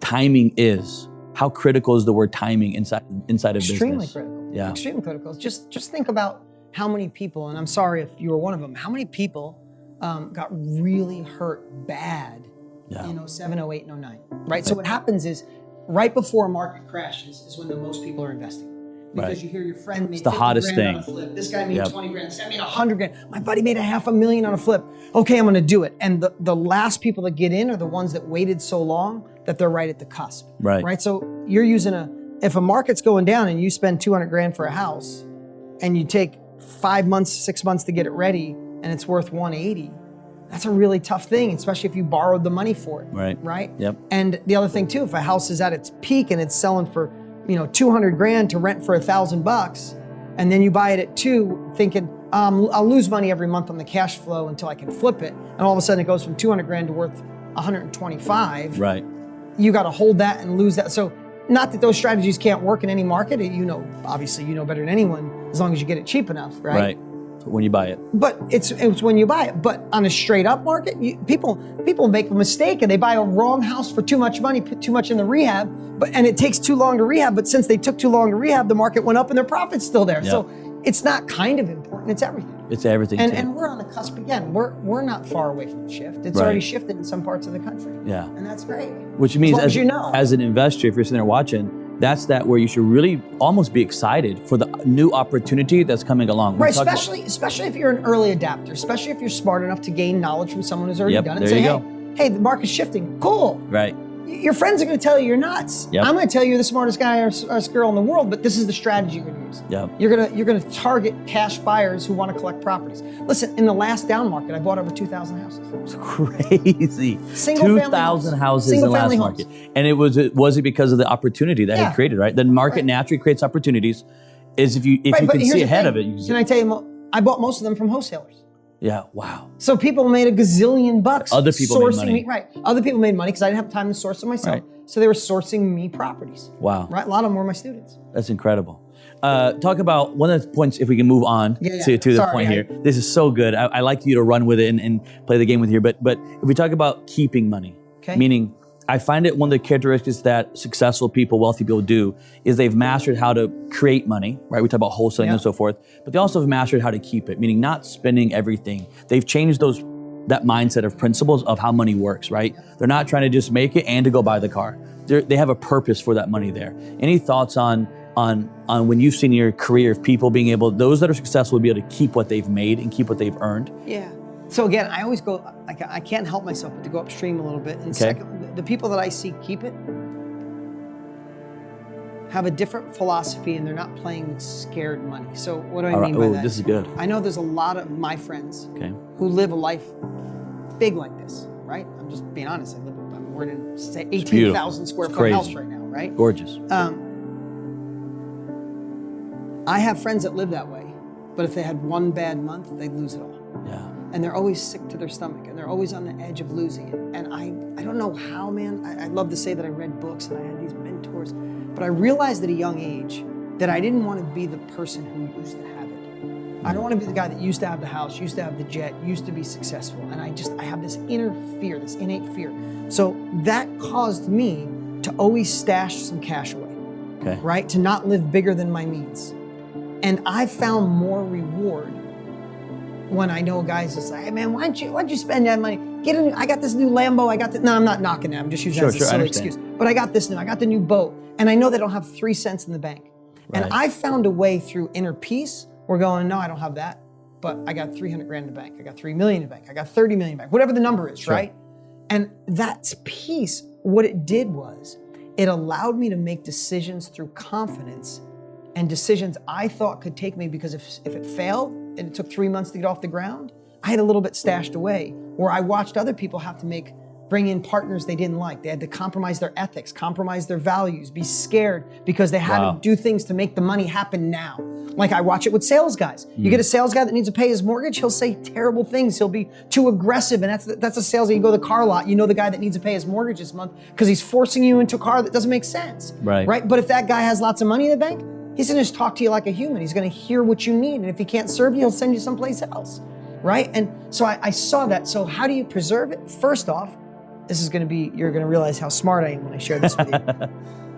timing is? How critical is the word timing inside of business? Extremely critical. Yeah. Extremely critical. Just think about how many people, and I'm sorry if you were one of them, how many people got really hurt bad in 07, 08, and 09, right? So what happens is right before a market crashes is when the most people are investing. Because you hear your friend made 50 grand on a flip. This guy made 20 grand. This guy made 100 grand. My buddy made $500,000 on a flip. Okay, I'm gonna do it. And the last people that get in are the ones that waited so long that they're right at the cusp. Right? So you're using if a market's going down and you spend 200 grand for a house and you take 5 months, 6 months to get it ready and it's worth 180, that's a really tough thing, especially if you borrowed the money for it. Right? Yep. And the other thing too, if a house is at its peak and it's selling for 200 grand to rent for $1,000, and then you buy it at 2 thinking, I'll lose money every month on the cash flow until I can flip it. And all of a sudden it goes from 200 grand to worth 125. Right. You got to hold that and lose that. So not that those strategies can't work in any market. Obviously you know better than anyone as long as you get it cheap enough, right? Right. When you buy it. But it's when you buy it. But on a straight up market, people make a mistake and they buy a wrong house for too much money, put too much in the rehab, and it takes too long to rehab. But since they took too long to rehab, the market went up and their profit's still there. Yep. So it's not kind of important, it's everything. It's everything. And we're on the cusp again. We're not far away from the shift. It's already shifted in some parts of the country. Yeah. And that's great. Which means as an investor, if you're sitting there watching, that's where you should really almost be excited for the new opportunity that's coming along. Right, especially if you're an early adapter, especially if you're smart enough to gain knowledge from someone who's already done it. There you go. Hey, the market's shifting. Cool. Right. Your friends are going to tell you you're nuts. Yep. I'm going to tell you you're the smartest guy or smartest girl in the world, but this is the strategy you're going to use. Yep. You're going to target cash buyers who want to collect properties. Listen, in the last down market, I bought over 2,000 houses. It's crazy. Single 2,000 houses in the last market. And was it because of the opportunity that had created, right? The market naturally creates opportunities. Is if you can see ahead of it. Can I tell you, I bought most of them from wholesalers. Yeah, wow. So people made a gazillion bucks. Other people made money. Me, right. Other people made money because I didn't have time to source them myself. Right. So they were sourcing me properties. Wow. Right. A lot of them were my students. That's incredible. Talk about one of the points, if we can move on to the point here. This is so good. I like you to run with it and play the game with you. But if we talk about keeping money, meaning I find it one of the characteristics that successful people, wealthy people do is they've mastered how to create money, right? We talk about wholesaling and so forth, but they also have mastered how to keep it, meaning not spending everything. They've changed that mindset of principles of how money works, right? They're not trying to just make it and to go buy the car. They have a purpose for that money there. Any thoughts on when you've seen your career of people being able, those that are successful will be able to keep what they've made and keep what they've earned? Yeah. So again, I always go, I can't help myself but to go upstream a little bit. And second, the people that I see keep it have a different philosophy and they're not playing with scared money. So what do I mean by that? This is good. I know there's a lot of my friends who live a life big like this, right? I'm just being honest. We're in an 18,000 square foot house right now, right? Gorgeous. I have friends that live that way, but if they had one bad month, they'd lose it all. Yeah. And they're always sick to their stomach and they're always on the edge of losing it. And I don't know how, man. I love to say that I read books and I had these mentors, but I realized at a young age that I didn't want to be the person who used to have it. I don't want to be the guy that used to have the house, used to have the jet, used to be successful. And I have this inner fear, this innate fear. So that caused me to always stash some cash away, right? To not live bigger than my means. And I found more reward when I know guys that say, hey man, why'd you spend that money? I got this new Lambo, no, I'm not knocking that, I'm just using that as a silly excuse. But I got the new boat, and I know they don't have 3 cents in the bank. Right. And I found a way through inner peace, we're going, no, I don't have that, but I got 300 grand in the bank, I got 3 million in the bank, I got 30 million in the bank, whatever the number is, right? And that's peace. What it did was, it allowed me to make decisions through confidence and decisions I thought could take me, because if it failed and it took 3 months to get off the ground, I had a little bit stashed away, where I watched other people have to bring in partners they didn't like. They had to compromise their ethics, compromise their values, be scared because they had to do things to make the money happen now. Like I watch it with sales guys. You get a sales guy that needs to pay his mortgage, he'll say terrible things. He'll be too aggressive, and that's a sales guy. You go to the car lot, you know the guy that needs to pay his mortgage this month because he's forcing you into a car that doesn't make sense. Right? But if that guy has lots of money in the bank, he's gonna just talk to you like a human. He's gonna hear what you need, and if he can't serve you, he'll send you someplace else, right? And so I saw that. So how do you preserve it? First off, you're gonna realize how smart I am when I share this with you.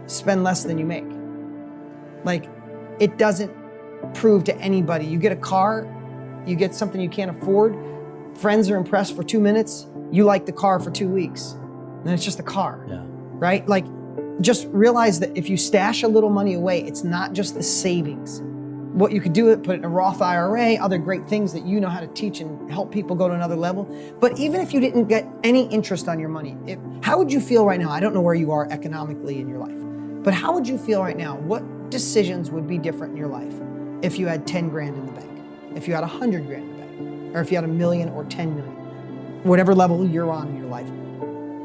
Spend less than you make. Like, it doesn't prove to anybody. You get a car, you get something you can't afford, friends are impressed for 2 minutes, you like the car for 2 weeks, then it's just a car, right? Like, just realize that if you stash a little money away, it's not just the savings. What you could do is put it in a Roth IRA, other great things that you know how to teach and help people go to another level. But even if you didn't get any interest on your money, how would you feel right now? I don't know where you are economically in your life, but how would you feel right now? What decisions would be different in your life if you had 10 grand in the bank, if you had 100 grand in the bank, or if you had $1 million or 10 million, whatever level you're on in your life?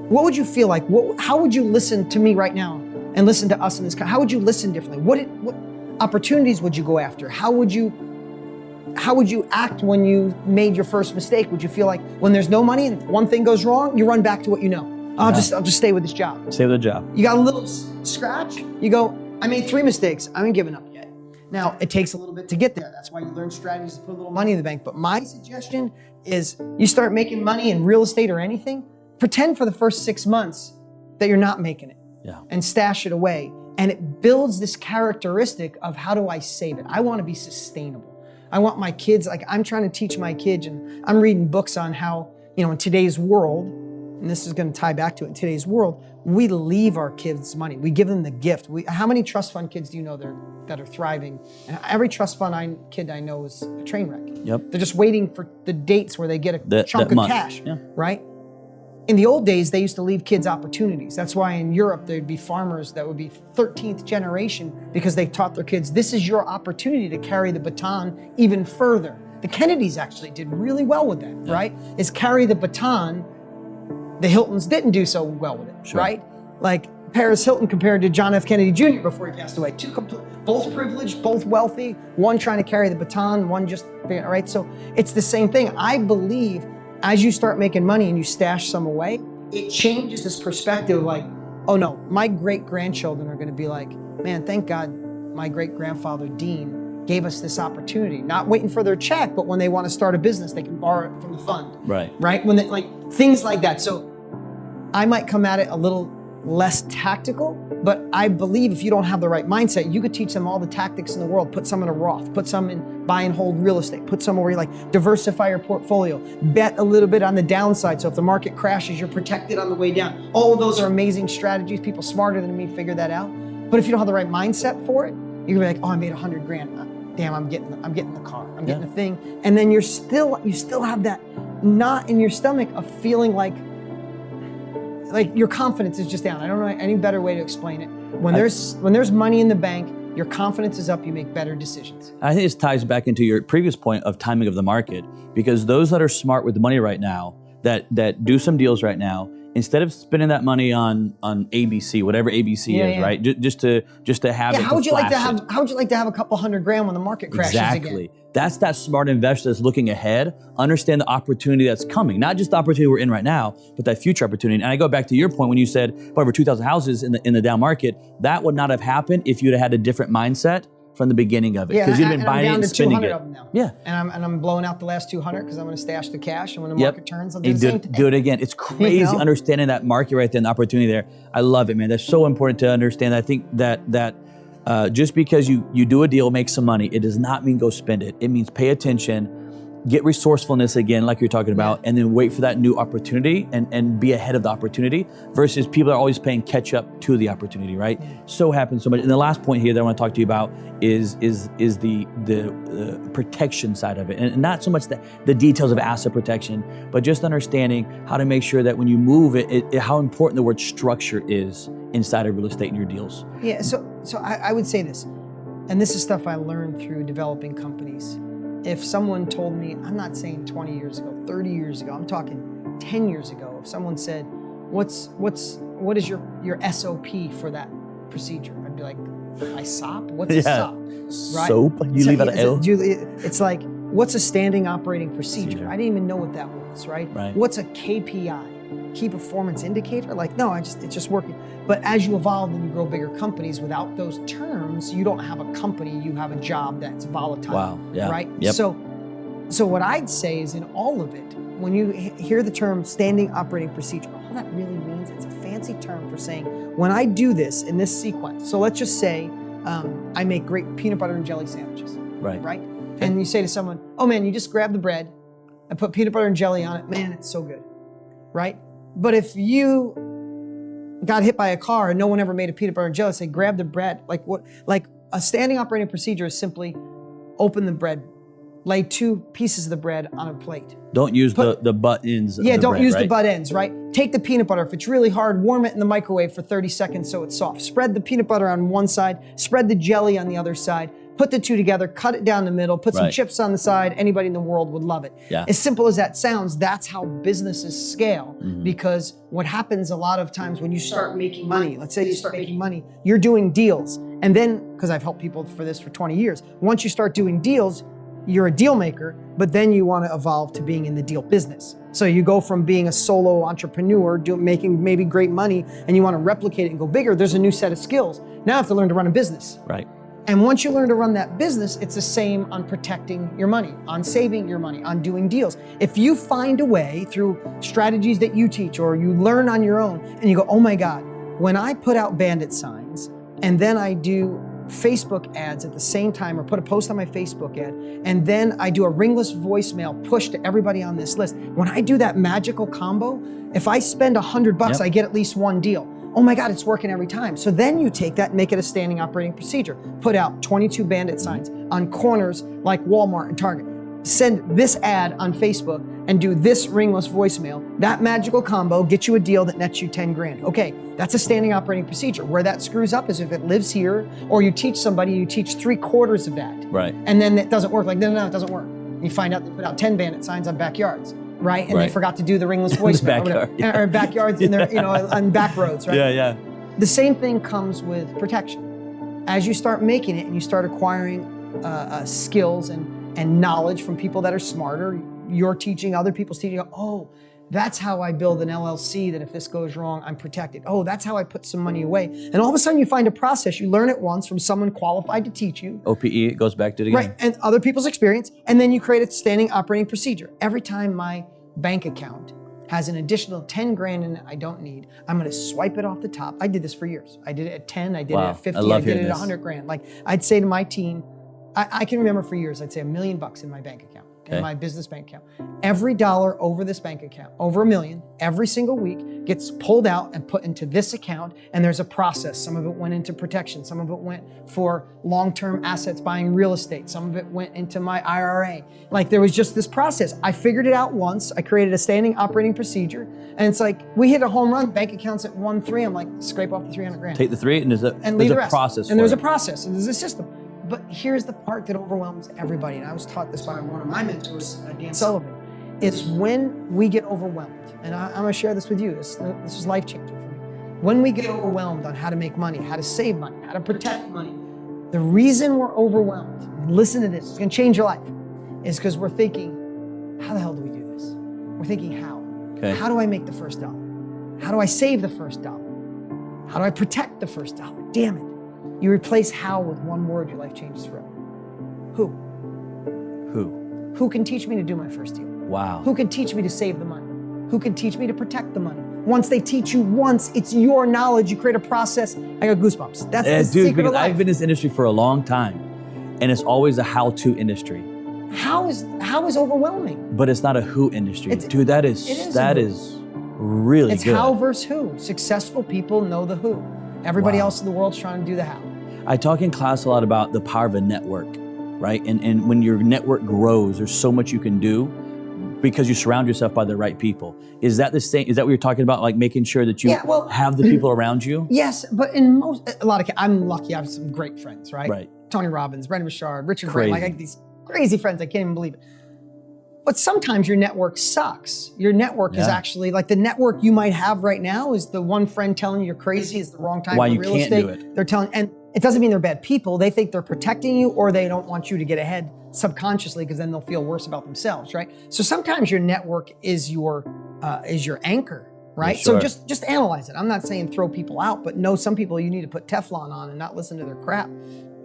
What would you feel like? How would you listen to me right now and listen to us in this? How would you listen differently? What opportunities would you go after? How would you act when you made your first mistake? Would you feel like when there's no money and one thing goes wrong, you run back to what you know? I'll just stay with this job. Stay with the job. You got a little scratch, you go, I made 3 mistakes, I ain't giving up yet. Now, it takes a little bit to get there. That's why you learn strategies to put a little money in the bank. But my suggestion is you start making money in real estate or anything, pretend for the first 6 months that you're not making it and stash it away. And it builds this characteristic of how do I save it? I want to be sustainable. I want my kids, like I'm trying to teach my kids, and I'm reading books on how, in today's world, and this is going to tie back to it, in today's world, we leave our kids money. We give them the gift. How many trust fund kids do you know that are thriving? And every trust fund kid I know is a train wreck. Yep. They're just waiting for the dates where they get a chunk of cash, right? in the old days, they used to leave kids opportunities. That's why in Europe, there'd be farmers that would be 13th generation because they taught their kids, this is your opportunity to carry the baton even further. The Kennedys actually did really well with that, right? Is carry the baton. The Hiltons didn't do so well with it, right? Like Paris Hilton compared to John F. Kennedy Jr. before he passed away. Both privileged, both wealthy, one trying to carry the baton, one just, right? So it's the same thing. I believe as you start making money and you stash some away, it changes this perspective like, oh no, my great-grandchildren are gonna be like, man, thank God my great-grandfather Dean gave us this opportunity. Not waiting for their check, but when they wanna start a business, they can borrow it from the fund. Right? When they, like things like that. So I might come at it a little less tactical, but I believe if you don't have the right mindset, you could teach them all the tactics in the world. Put some in a Roth, put some in buy and hold real estate, put some where you like diversify your portfolio, bet a little bit on the downside. So if the market crashes, you're protected on the way down. All of those are amazing strategies. People smarter than me figure that out. But if you don't have the right mindset for it, you're gonna be like, oh, I made 100 grand. Damn, I'm getting the car, I'm getting the thing. And then you still have that knot in your stomach of feeling like your confidence is just down. I don't know any better way to explain it. When there's money in the bank, your confidence is up, you make better decisions. I think this ties back into your previous point of timing of the market, because those that are smart with the money right now, that do some deals right now, instead of spending that money on ABC, whatever ABC is, right? Just to have it. How would you like to have a couple $100 grand when the market crashes again? Exactly. That's that smart investor that's looking ahead, understand the opportunity that's coming, not just the opportunity we're in right now, but that future opportunity. And I go back to your point when you said over 2,000 houses in the down market. That would not have happened if you'd have had a different mindset from the beginning of it, because you've been buying it and spending it. Of them now. And I'm blowing out the last 200 because I'm going to stash the cash, and when the market turns, I'll do the same thing. Do it again. It's crazy understanding that market right there and the opportunity there. I love it, man. That's so important to understand. I think that just because you do a deal, make some money, it does not mean go spend it. It means pay attention, get resourcefulness again, like you're talking about, and then wait for that new opportunity and be ahead of the opportunity versus people are always playing catch up to the opportunity, right? So happens so much. And the last point here that I want to talk to you about is the protection side of it. And not so much the details of asset protection, but just understanding how to make sure that when you move how important the word structure is inside of real estate in your deals. Yeah, so I would say this, and this is stuff I learned through developing companies. If someone told me, I'm not saying 20 years ago, 30 years ago, I'm talking 10 years ago, if someone said, what is your SOP for that procedure? I'd be like, my SOP? What's a SOP? Right? Soap? You leave out an L? It's like, what's a standing operating procedure? I didn't even know what that was, right? What's a KPI? Key performance indicator? Like, no, it's just working. But as you evolve and you grow bigger companies, without those terms, you don't have a company, you have a job that's volatile, right? So what I'd say is in all of it, when you hear the term standing operating procedure, all that really means, it's a fancy term for saying, when I do this in this sequence, so let's just say I make great peanut butter and jelly sandwiches, right? And you say to someone, oh man, you just grab the bread and put peanut butter and jelly on it, man, it's so good, right? But if you got hit by a car and no one ever made a peanut butter and jelly, say grab the bread, like a standing operating procedure is simply open the bread, lay 2 pieces of the bread on a plate. Don't use the butt ends. Don't use the butt ends, right? Take the peanut butter. If it's really hard, warm it in the microwave for 30 seconds so it's soft. Spread the peanut butter on one side, spread the jelly on the other side. Put the 2 together, cut it down the middle, put some chips on the side. Anybody in the world would love it. As simple as that sounds, that's how businesses scale. Because what happens a lot of times when you start making money, let's say you start making money, you're doing deals. And then, because I've helped people for this for 20 years, once you start doing deals, you're a deal maker, but then you want to evolve to being in the deal business. So you go from being a solo entrepreneur, making maybe great money, and you want to replicate it and go bigger. There's a new set of skills. Now you have to learn to run a business. And once you learn to run that business, it's the same on protecting your money, on saving your money, on doing deals. If you find a way through strategies that you teach or you learn on your own and you go, oh my God, when I put out bandit signs and then I do Facebook ads at the same time or put a post on my Facebook ad, and then I do a ringless voicemail push to everybody on this list. When I do that magical combo, if I spend $100, I get at least 1 deal. Oh my God, it's working every time. So then you take that and make it a standing operating procedure. Put out 22 bandit signs on corners like Walmart and Target. send this ad on Facebook and do this ringless voicemail. That magical combo gets you a deal that nets you 10 grand. Okay, that's a standing operating procedure. Where that screws up is if it lives here, or you teach somebody, you teach 3/4 of that. Right. And then it doesn't work. Like, no, it doesn't work. You find out they put out 10 bandit signs on backyards, right? And they forgot to do the ringless voicemail. Backyard, or backyards in their, on back roads, right? Yeah. The same thing comes with protection. As you start making it and you start acquiring skills and knowledge from people that are smarter, you're teaching other people's teaching. Oh, that's how I build an LLC that if this goes wrong, I'm protected. Oh, that's how I put some money away. And all of a sudden you find a process, you learn it once from someone qualified to teach you. OPE, it goes back to it again. Right, and other people's experience, and then you create a standing operating procedure. Every time my bank account has an additional 10 grand in it I don't need, I'm gonna swipe it off the top. I did this for years. I did it at 10, I did it at 50, I did it at 100 grand. Like, I'd say to my team, I can remember for years, I'd say $1 million in my bank account, in my business bank account. Every dollar over this bank account, over $1 million, every single week gets pulled out and put into this account, and there's a process. Some of it went into protection, some of it went for long-term assets, buying real estate, some of it went into my IRA. Like, there was just this process. I figured it out once, I created a standing operating procedure, and it's like, we hit a home run, bank account's at 1.3, I'm like, scrape off the 300 grand. Take the 3 and there's a process. And there's a process, and there's a system. But here's the part that overwhelms everybody, and I was taught this by one of my mentors, Dan Sullivan, is when we get overwhelmed, and I'm gonna share this with you, this is life-changing for me. When we get overwhelmed on how to make money, how to save money, how to protect money, the reason we're overwhelmed, listen to this, it's gonna change your life, is because we're thinking, how the hell do we do this? We're thinking how. Okay. How do I make the first dollar? How do I save the first dollar? How do I protect the first dollar? Damn it. You replace how with one word, your life changes forever. Who? Who can teach me to do my first deal? Wow. Who can teach me to save the money? Who can teach me to protect the money? Once they teach you once, it's your knowledge. You create a process. I got goosebumps. That's the secret of life. I've been in this industry for a long time, and it's always a how-to industry. How is overwhelming? But it's not a who industry. Dude, that is really it's good. How versus who. Successful people know the who. Everybody else in the world's trying to do the how. I talk in class a lot about the power of a network, right? And when your network grows, there's so much you can do because you surround yourself by the right people. Is that the same? Is that what you're talking about? Like making sure that you have the people around you? Yes, but in I'm lucky. I have some great friends, right? Right. Tony Robbins, Brendan Bouchard, Richard Branson. Like I have these crazy friends. I can't even believe it. But sometimes your network sucks. Your network is actually like the network you might have right now is the one friend telling you you're crazy, is the wrong time for real estate. Why you can't do it. They're telling, and it doesn't mean they're bad people. They think they're protecting you, or they don't want you to get ahead subconsciously because then they'll feel worse about themselves, right? So sometimes your network is your anchor, right? Sure. So just analyze it. I'm not saying throw people out, but know some people you need to put Teflon on and not listen to their crap.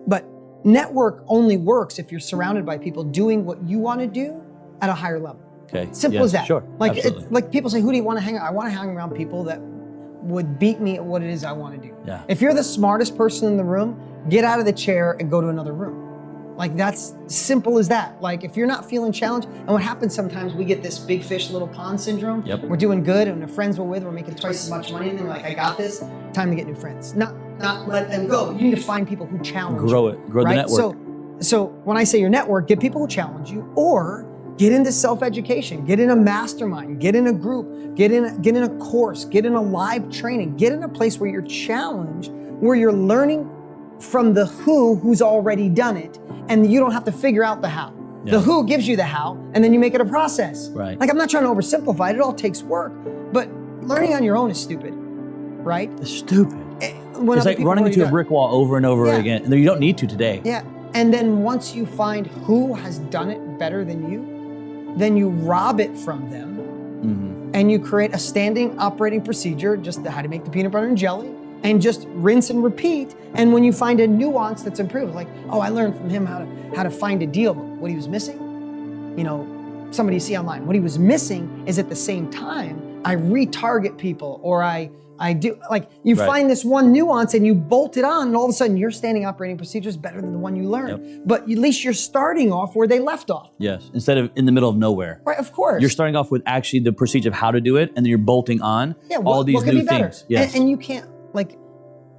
But network only works if you're surrounded by people doing what you want to do at a higher level. Okay. Simple as that. Sure. Like people say, who do you want to hang out? I want to hang around people that would beat me at what it is I want to do. Yeah. If you're the smartest person in the room, get out of the chair and go to another room. Like that's simple as that. Like if you're not feeling challenged, and what happens sometimes we get this big fish, little pond syndrome. Yep. We're doing good and the friends we're with, we're making twice as much money and they're like, I got this, time to get new friends. Not let them go. You need to find people who challenge you. Grow the network. So when I say your network, get people who challenge you, or get into self-education, get in a mastermind, get in a group, get in a course, get in a live training, get in a place where you're challenged, where you're learning from the who's already done it, and you don't have to figure out the how. Yeah. The who gives you the how, and then you make it a process. Right. Like I'm not trying to oversimplify it, it all takes work, but learning on your own is stupid, right? It's stupid. It's like running into a brick wall over and over again, and you don't need to today. Yeah, and then once you find who has done it better than you, then you rob it from them, and you create a standing operating procedure, just how to make the peanut butter and jelly, and just rinse and repeat. And when you find a nuance that's improved, like, oh, I learned from him how to find a deal, but what he was missing, somebody you see online, what he was missing is at the same time, I retarget people, or I do, like you find this one nuance and you bolt it on, and all of a sudden your standing operating procedure is better than the one you learned. Yep. But at least you're starting off where they left off. Yes, instead of in the middle of nowhere. Right, of course. You're starting off with actually the procedure of how to do it, and then you're bolting on all these new things. Yes. And you can't, like,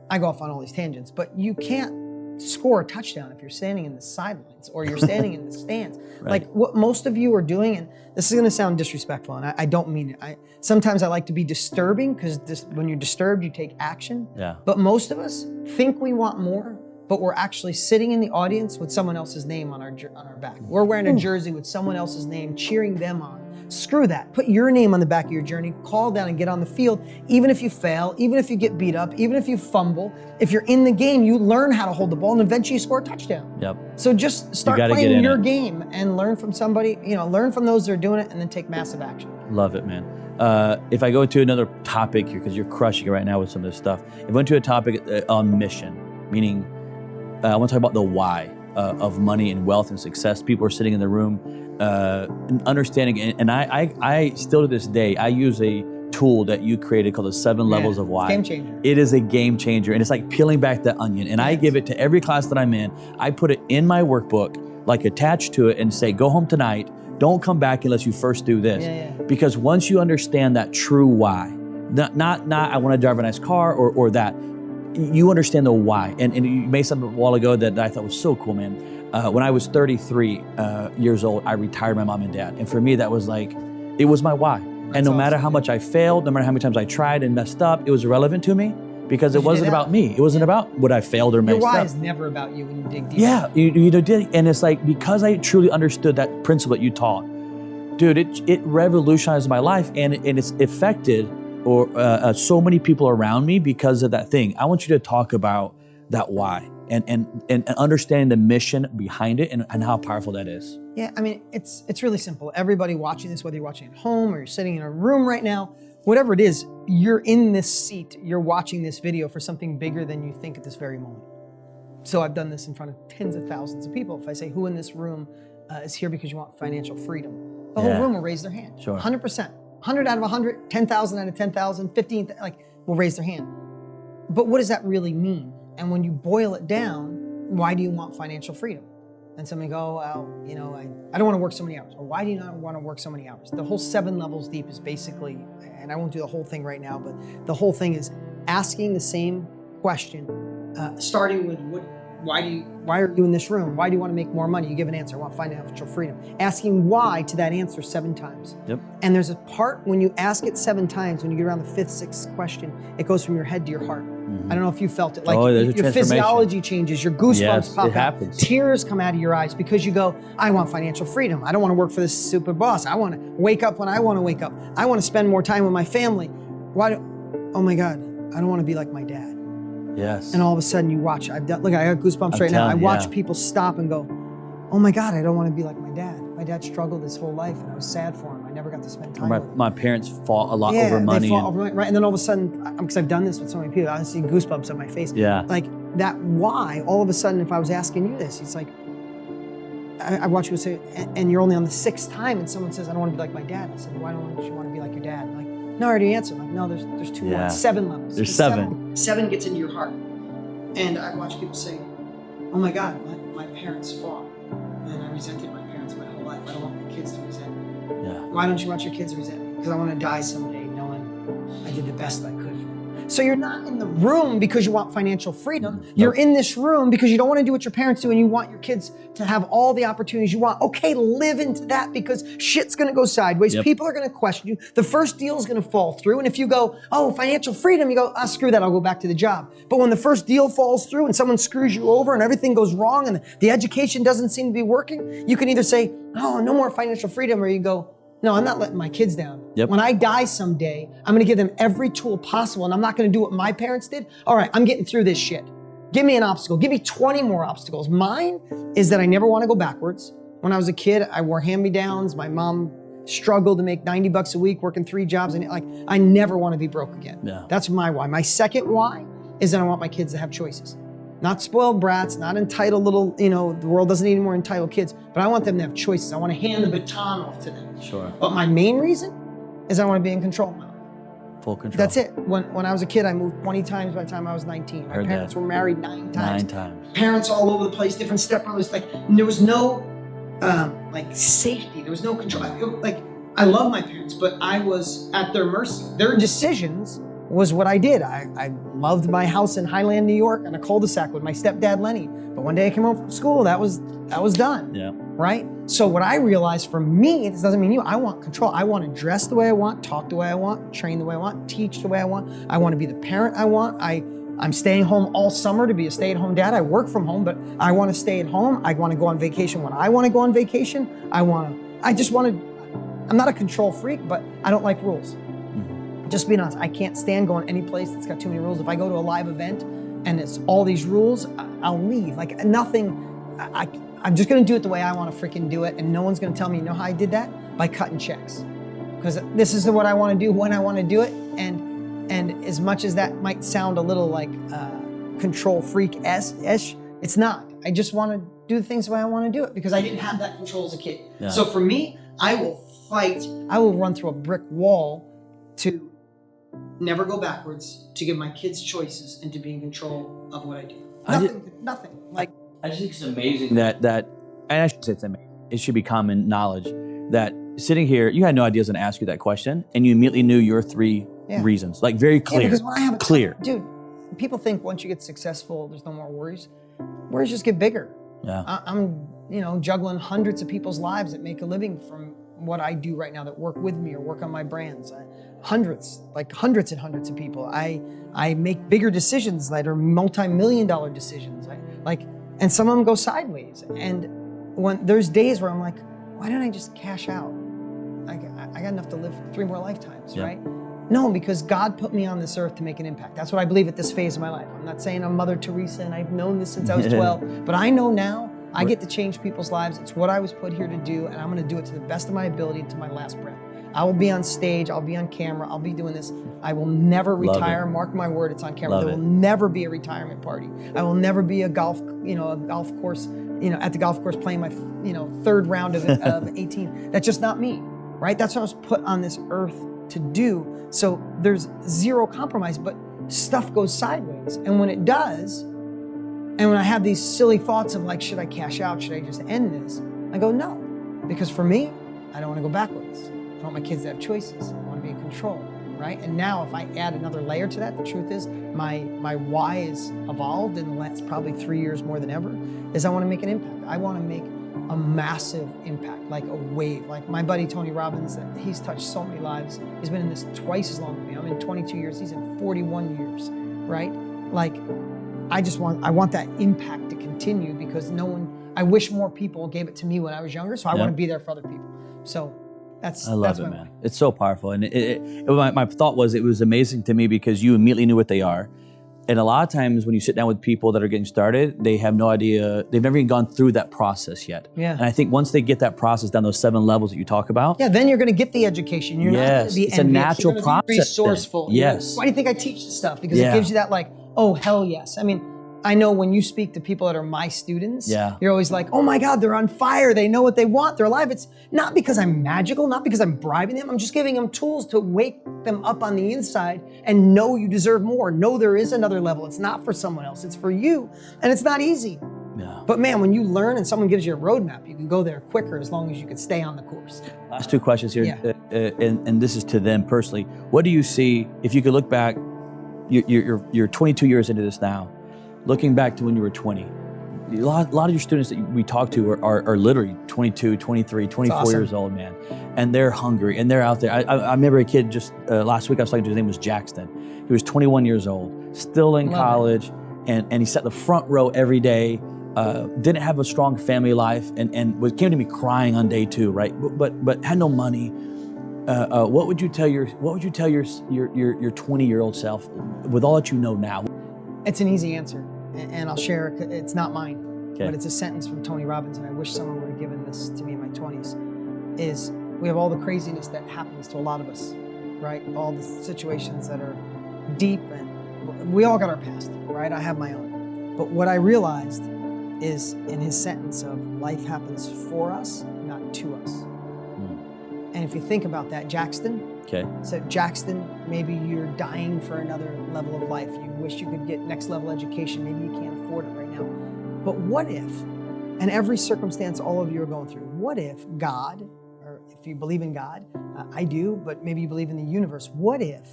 I go off on all these tangents, but you can't score a touchdown if you're standing in the sidelines or you're standing in the stands. Right. Like what most of you are doing, and this is going to sound disrespectful, and I don't mean it. Sometimes I like to be disturbing because when you're disturbed, you take action. Yeah. But most of us think we want more, but we're actually sitting in the audience with someone else's name on our back. We're wearing a jersey with someone else's name, cheering them on. Screw that. Put your name on the back of your journey, call down and get on the field. Even if you fail, even if you get beat up, even if you fumble, if you're in the game, you learn how to hold the ball and eventually you score a touchdown. Yep. So just start playing your game and learn from somebody, learn from those that are doing it and then take massive action. Love it, man. If I go to another topic here, because you're crushing it right now with some of this stuff. If I went to a topic on mission, meaning I want to talk about the why of money and wealth and success. People are sitting in the room understanding, and I still to this day, I use a tool that you created called the 7 levels of why. Game changer. It is a game changer, and it's like peeling back the onion. And I give it to every class that I'm in. I put it in my workbook, like attached to it, and say, go home tonight. Don't come back unless you first do this. Because once you understand that true why, not I want to drive a nice car or that, you understand the why. And you made something a while ago that I thought was so cool, man. When I was 33 years old, I retired my mom and dad. And for me, that was like, it was my why. And no matter how much I failed, no matter how many times I tried and messed up, it was irrelevant to me because it wasn't about me. It wasn't about what I failed or messed up. Your why is never about you when you dig deep. Yeah, you did. And it's like, because I truly understood that principle that you taught, dude, it revolutionized my life, and it's affected so many people around me because of that thing. I want you to talk about that why and understanding the mission behind it and how powerful that is. Yeah, I mean, it's really simple. Everybody watching this, whether you're watching at home or you're sitting in a room right now, whatever it is, you're in this seat, you're watching this video for something bigger than you think at this very moment. So I've done this in front of tens of thousands of people. If I say, who in this room is here because you want financial freedom? The whole room will raise their hand. Sure. 100%. 100 out of 100, 10,000 out of 10,000, 15, will raise their hand. But what does that really mean? And when you boil it down, why do you want financial freedom? And somebody go, well, I don't want to work so many hours. Or why do you not want to work so many hours? The whole 7 levels deep is basically, and I won't do the whole thing right now, but the whole thing is asking the same question, starting with why are you in this room? Why do you want to make more money? You give an answer, I want financial freedom. Asking why to that answer 7 times. Yep. And there's a part when you ask it 7 times, when you get around the 5th, 6th question, it goes from your head to your heart. Mm-hmm. I don't know if you felt it. Like your physiology changes, your goosebumps pop out, tears come out of your eyes because you go, I want financial freedom. I don't want to work for this super boss. I want to wake up when I want to wake up. I want to spend more time with my family. Oh my God, I don't want to be like my dad. Yes. And all of a sudden you watch, I got goosebumps right now. I watch people stop and go, oh my God, I don't want to be like my dad. My dad struggled his whole life and I was sad for him. I never got to spend time with him. My parents fought a lot over money. They fought over money, right? And then all of a sudden, because I've done this with so many people, I see goosebumps on my face. Yeah. Like that why, all of a sudden, if I was asking you this, it's like, I watch people say, and you're only on the 6th time and someone says, I don't want to be like my dad. I said, why don't you want to be like your dad? I'm like, no, I already answered. Like, no, there's 2 more. 7 levels. There's 7. 7 gets into your heart. And I watch people say, oh my God, my parents fought. And I resented my parents my whole life. I don't want my kids to resent me. Yeah. Why don't you want your kids to resent me? Because I want to die someday knowing I did the best I could for them. So you're not in the room because you want financial freedom. Nope. You're in this room because you don't want to do what your parents do and you want your kids to have all the opportunities you want. Okay, live into that because shit's going to go sideways. Yep. People are going to question you. The first deal is going to fall through. And if you go, oh, financial freedom, you go, screw that, I'll go back to the job. But when the first deal falls through and someone screws you over and everything goes wrong and the education doesn't seem to be working, you can either say, oh, no more financial freedom, or you go, no, I'm not letting my kids down. Yep. When I die someday, I'm gonna give them every tool possible and I'm not gonna do what my parents did. All right, I'm getting through this shit. Give me an obstacle, give me 20 more obstacles. Mine is that I never wanna go backwards. When I was a kid, I wore hand-me-downs. My mom struggled to make $90 a week, working 3 jobs. And I never wanna be broke again. Yeah. That's my why. My second why is that I want my kids to have choices. Not spoiled brats, not entitled little, the world doesn't need any more entitled kids, but I want them to have choices. I want to hand the baton off to them. Sure. But my main reason is I want to be in control of my life. Full control. That's it. When I was a kid, I moved 20 times by the time I was 19. My parents were married 9 times. 9 times. Parents all over the place, different stepbrothers. There was no, safety. There was no control. I love my parents, but I was at their mercy. Their decisions was what I did. I loved my house in Highland, New York, on a cul-de-sac with my stepdad, Lenny. But one day I came home from school, that was done. Yeah. Right? So what I realized for me, this doesn't mean you, I want control. I want to dress the way I want, talk the way I want, train the way I want, teach the way I want. I want to be the parent I want. I'm staying home all summer to be a stay-at-home dad. I work from home, but I want to stay at home. I want to go on vacation when I want to go on vacation. I'm not a control freak, but I don't like rules. Just being honest, I can't stand going any place that's got too many rules. If I go to a live event and it's all these rules, I'll leave. Like nothing, I'm just gonna do it the way I wanna freaking do it, and no one's gonna tell me, you know how I did that? By cutting checks. Because this is what I wanna do when I wanna do it, and as much as that might sound a little like control freak-ish, it's not. I just wanna do things the way I wanna do it because I didn't have that control as a kid. Yeah. So for me, I will fight, I will run through a brick wall to never go backwards, to give my kids choices and to be in control of what I do. Nothing. Like I just think it's amazing that and I should say it's amazing. It should be common knowledge that sitting here, you had no idea I was going to ask you that question, and you immediately knew your 3 reasons, like very clear. Yeah, because when I have clear, dude, people think once you get successful, there's no more worries. Worries just get bigger. Yeah, I'm juggling hundreds of people's lives that make a living from what I do right now, that work with me or work on my brands. Hundreds and hundreds of people. I make bigger decisions that are multi-million-dollar decisions. And some of them go sideways. And when there's days where I'm like, why don't I just cash out? I got enough to live 3 more lifetimes, right? No, because God put me on this earth to make an impact. That's what I believe at this phase of my life. I'm not saying I'm Mother Teresa and I've known this since I was 12, but I know now I get to change people's lives. It's what I was put here to do, and I'm gonna do it to the best of my ability to my last breath. I will be on stage, I'll be on camera, I'll be doing this. I will never retire, mark my word, it's on camera. There will never be a retirement party. I will never be a golf course, at the golf course playing my, 3rd round of 18. That's just not me, right? That's what I was put on this earth to do. So there's zero compromise, but stuff goes sideways. And when it does, and when I have these silly thoughts of like, should I cash out? Should I just end this? I go, no. Because for me, I don't want to go backwards. I want my kids to have choices. I want to be in control, right? And now if I add another layer to that, the truth is my why is evolved in the last probably 3 years more than ever, is I want to make an impact. I want to make a massive impact, like a wave. Like my buddy Tony Robbins, he's touched so many lives. He's been in this twice as long as me. I'm in 22 years, he's in 41 years, right? Like, I want that impact to continue because I wish more people gave it to me when I was younger, so I want to be there for other people. So I love it, man. It's so powerful. And my thought was, it was amazing to me because you immediately knew what they are. And a lot of times when you sit down with people that are getting started, they have no idea, they've never even gone through that process yet. Yeah. And I think once they get that process down, those 7 levels that you talk about. Yeah, then you're going to get the education. You're not going to be it's envious. A natural process. Be resourceful. Yes. Why do you think I teach this stuff? Because it gives you that like, oh, hell yes. I mean, I know when you speak to people that are my students, you're always like, oh my God, they're on fire. They know what they want. They're alive. It's not because I'm magical, not because I'm bribing them. I'm just giving them tools to wake them up on the inside and know you deserve more. Know there is another level. It's not for someone else. It's for you. And it's not easy. Yeah. But man, when you learn and someone gives you a roadmap, you can go there quicker as long as you can stay on the course. Last 2 questions here, and this is to them personally. What do you see, if you could look back, you're 22 years into this now, looking back to when you were 20, a lot of your students that we talk to are literally 22, 23, 24 years old, man. And they're hungry and they're out there. I remember a kid just last week I was talking to, his name was Jackson. He was 21 years old, still in college, and he sat in the front row every day, didn't have a strong family life, and came to me crying on day 2, right? But had no money. What would you tell your 20-year-old self with all that you know now? It's an easy answer, and I'll share it. It's not mine, but it's a sentence from Tony Robbins, and I wish someone would have given this to me in my 20s, is we have all the craziness that happens to a lot of us, right? All the situations that are deep, and we all got our past, right? I have my own. But what I realized is in his sentence of life happens for us, not to us. And if you think about that, Jackson, so Jackson, maybe you're dying for another level of life. You wish you could get next level education. Maybe you can't afford it right now. But what if, and every circumstance all of you are going through, what if God, or if you believe in God, I do, but maybe you believe in the universe, what if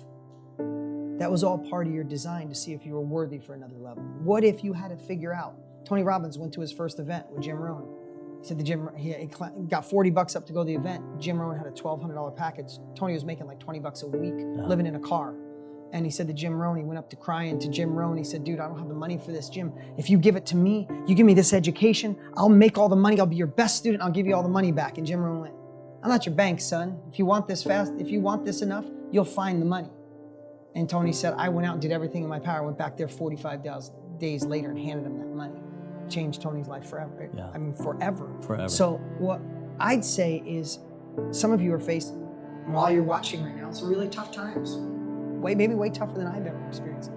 That was all part of your design to see if you were worthy for another level. What if you had to figure out? Tony Robbins went to his first event with Jim Rohn. He said he got $40 up to go to the event. Jim Rohn had a $1,200 package. Tony was making like $20 a week, living in a car. And he said to Jim Rohn, he went up to crying to Jim Rohn. He said, dude, I don't have the money for this, Jim. If you give it to me, you give me this education, I'll make all the money. I'll be your best student. I'll give you all the money back. And Jim Rohn went, I'm not your bank, son. If you want this fast, if you want this enough, you'll find the money. And Tony said, I went out and did everything in my power. I went back there 45 days later and handed him that money. Changed Tony's life forever. Yeah. I mean, forever. Forever. So what I'd say is some of you are facing, while you're watching right now, some really tough times. Maybe way tougher than I've ever experienced.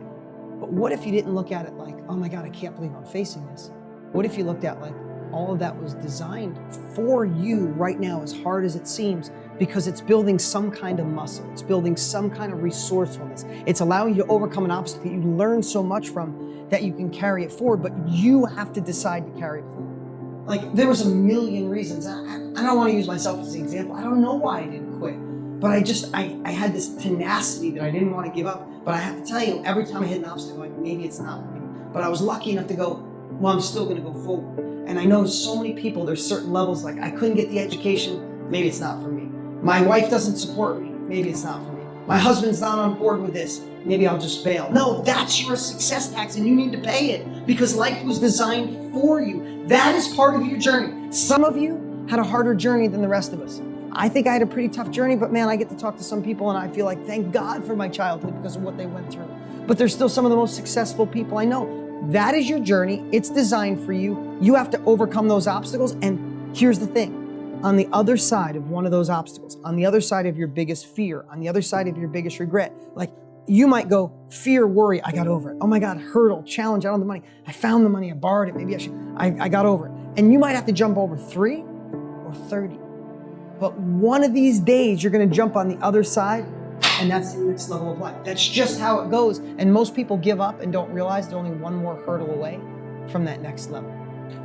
But what if you didn't look at it like, oh my God, I can't believe I'm facing this? What if you looked at like, all of that was designed for you right now, as hard as it seems, because it's building some kind of muscle. It's building some kind of resourcefulness. It's allowing you to overcome an obstacle that you learn so much from that you can carry it forward, but you have to decide to carry it forward. Like, there was a million reasons. I don't want to use myself as an example. I don't know why I didn't quit. But I had this tenacity that I didn't want to give up. But I have to tell you, every time I hit an obstacle, like, maybe it's not for me. But I was lucky enough to go, well, I'm still going to go forward. And I know so many people, there's certain levels, like I couldn't get the education, maybe it's not for me. My wife doesn't support me, maybe it's not for me. My husband's not on board with this, maybe I'll just bail. No, that's your success tax and you need to pay it because life was designed for you. That is part of your journey. Some of you had a harder journey than the rest of us. I think I had a pretty tough journey, but man, I get to talk to some people and I feel like, thank God for my childhood because of what they went through. But they're still some of the most successful people I know. That is your journey. It's designed for you. You have to overcome those obstacles. And here's the thing. On the other side of one of those obstacles, on the other side of your biggest fear, on the other side of your biggest regret, like you might go, fear, worry, I got over it. Oh my God, hurdle, challenge, I don't have the money. I found the money, I borrowed it, maybe I got over it. And you might have to jump over 3 or 30. But one of these days, you're gonna jump on the other side, and that's the next level of life. That's just how it goes. And most people give up and don't realize they're only one more hurdle away from that next level.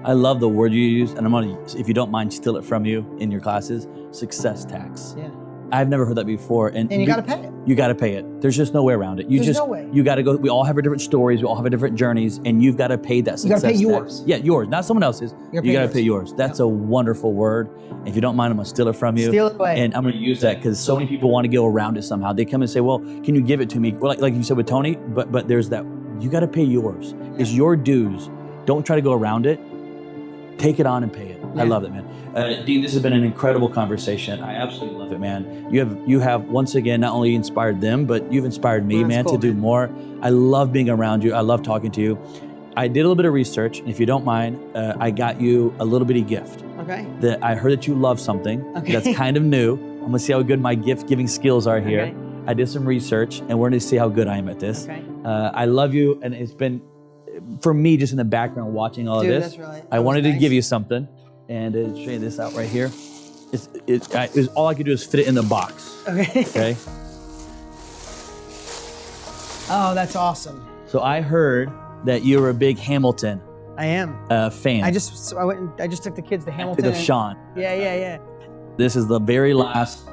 I love the word you use, and I'm gonna, if you don't mind, steal it from you in your classes, success tax. Yeah. I've never heard that before. And you gotta pay it. You gotta pay it. There's just no way around it. There's no way. You gotta go, we all have our different stories, we all have different journeys, and you've gotta pay that success tax. You gotta pay yours. Yeah, yours, not someone else's. You gotta pay yours. That's a wonderful word. If you don't mind, I'm gonna steal it from you. Steal it away. And I'm gonna use that because so many people want to go around it somehow. They come and say, well, can you give it to me? Well, like you said with Tony, but there's that, you gotta pay yours. It's your dues. Don't try to go around it. Take it on and pay it. Yeah. I love it, man. Dean, this has been an incredible conversation. I absolutely love it, man. You have once again not only inspired them, but you've inspired me, man, to do more. I love being around you. I love talking to you. I did a little bit of research, and if you don't mind, I got you a little bitty gift. Okay. That I heard that you love something that's kind of new. I'm gonna see how good my gift-giving skills are here. Okay. I did some research, and we're gonna see how good I am at this. Okay. I love you, and it's been, for me, just in the background watching all of this, that's really, I wanted to give you something, and show you this out right here. All I could do is fit it in the box. Okay. Oh, that's awesome. So I heard that you were a big Hamilton. I am. Fan. I just took the kids to Hamilton. To Sean. Yeah. This is the very last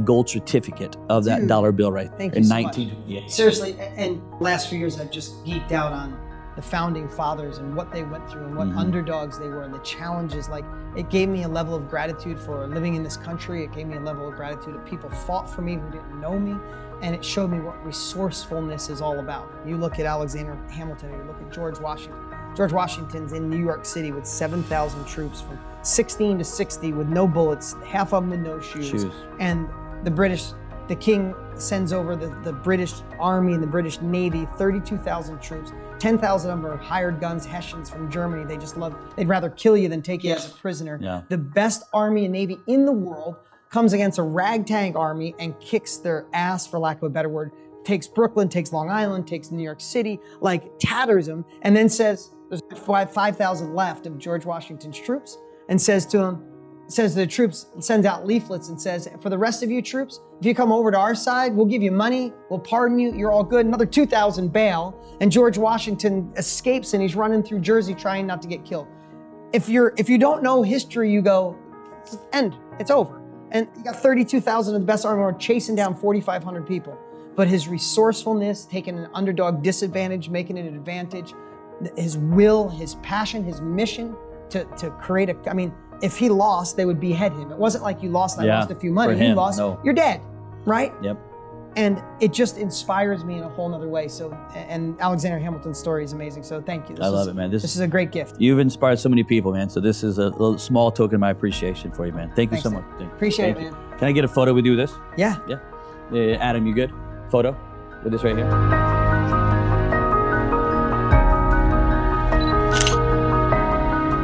gold certificate of that dollar bill right there. Thank you so much. 1928. Seriously, and last few years I've just geeked out on the founding fathers and what they went through and what underdogs they were and the challenges. Like, it gave me a level of gratitude for living in this country. It gave me a level of gratitude that people fought for me who didn't know me. And it showed me what resourcefulness is all about. You look at Alexander Hamilton, or you look at George Washington. George Washington's in New York City with 7,000 troops from 16 to 60 with no bullets, half of them with no shoes. And the king sends over the British Army and the British Navy, 32,000 troops. 10,000 of them are hired guns, Hessians from Germany. They'd rather kill you than take you as a prisoner. Yeah. The best army and navy in the world comes against a ragtag army and kicks their ass, for lack of a better word, takes Brooklyn, takes Long Island, takes New York City, like tatters them, and then says, there's 5,000 left of George Washington's troops, and says to the troops, sends out leaflets and says, for the rest of you troops, if you come over to our side, we'll give you money, we'll pardon you, you're all good. Another 2,000 bail, and George Washington escapes and he's running through Jersey trying not to get killed. If you don't know history, you go, it's over. And you got 32,000 of the best army chasing down 4,500 people. but his resourcefulness, taking an underdog disadvantage, making it an advantage, his will, his passion, his mission to create I mean, if he lost, they would behead him. It wasn't like you lost and I lost a few money. You lost, you're dead, right? Yep. And it just inspires me in a whole nother way. So, and Alexander Hamilton's story is amazing. So thank you. I love it, man. This is a great gift. You've inspired so many people, man. So this is a little small token of my appreciation for you, man. Thank you so much. Appreciate it, man. Can I get a photo with you with this? Yeah. Yeah. Adam, you good? Photo with this right here.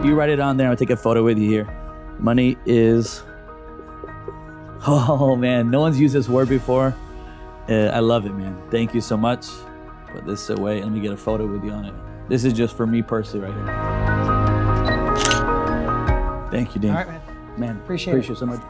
You write it on there. I'll take a photo with you here. Money is, oh man, no one's used this word before. I love it, man. Thank you so much. Put this away. Let me get a photo with you on it. This is just for me personally right here. Thank you, Dean. All right, man. Man, appreciate it so much.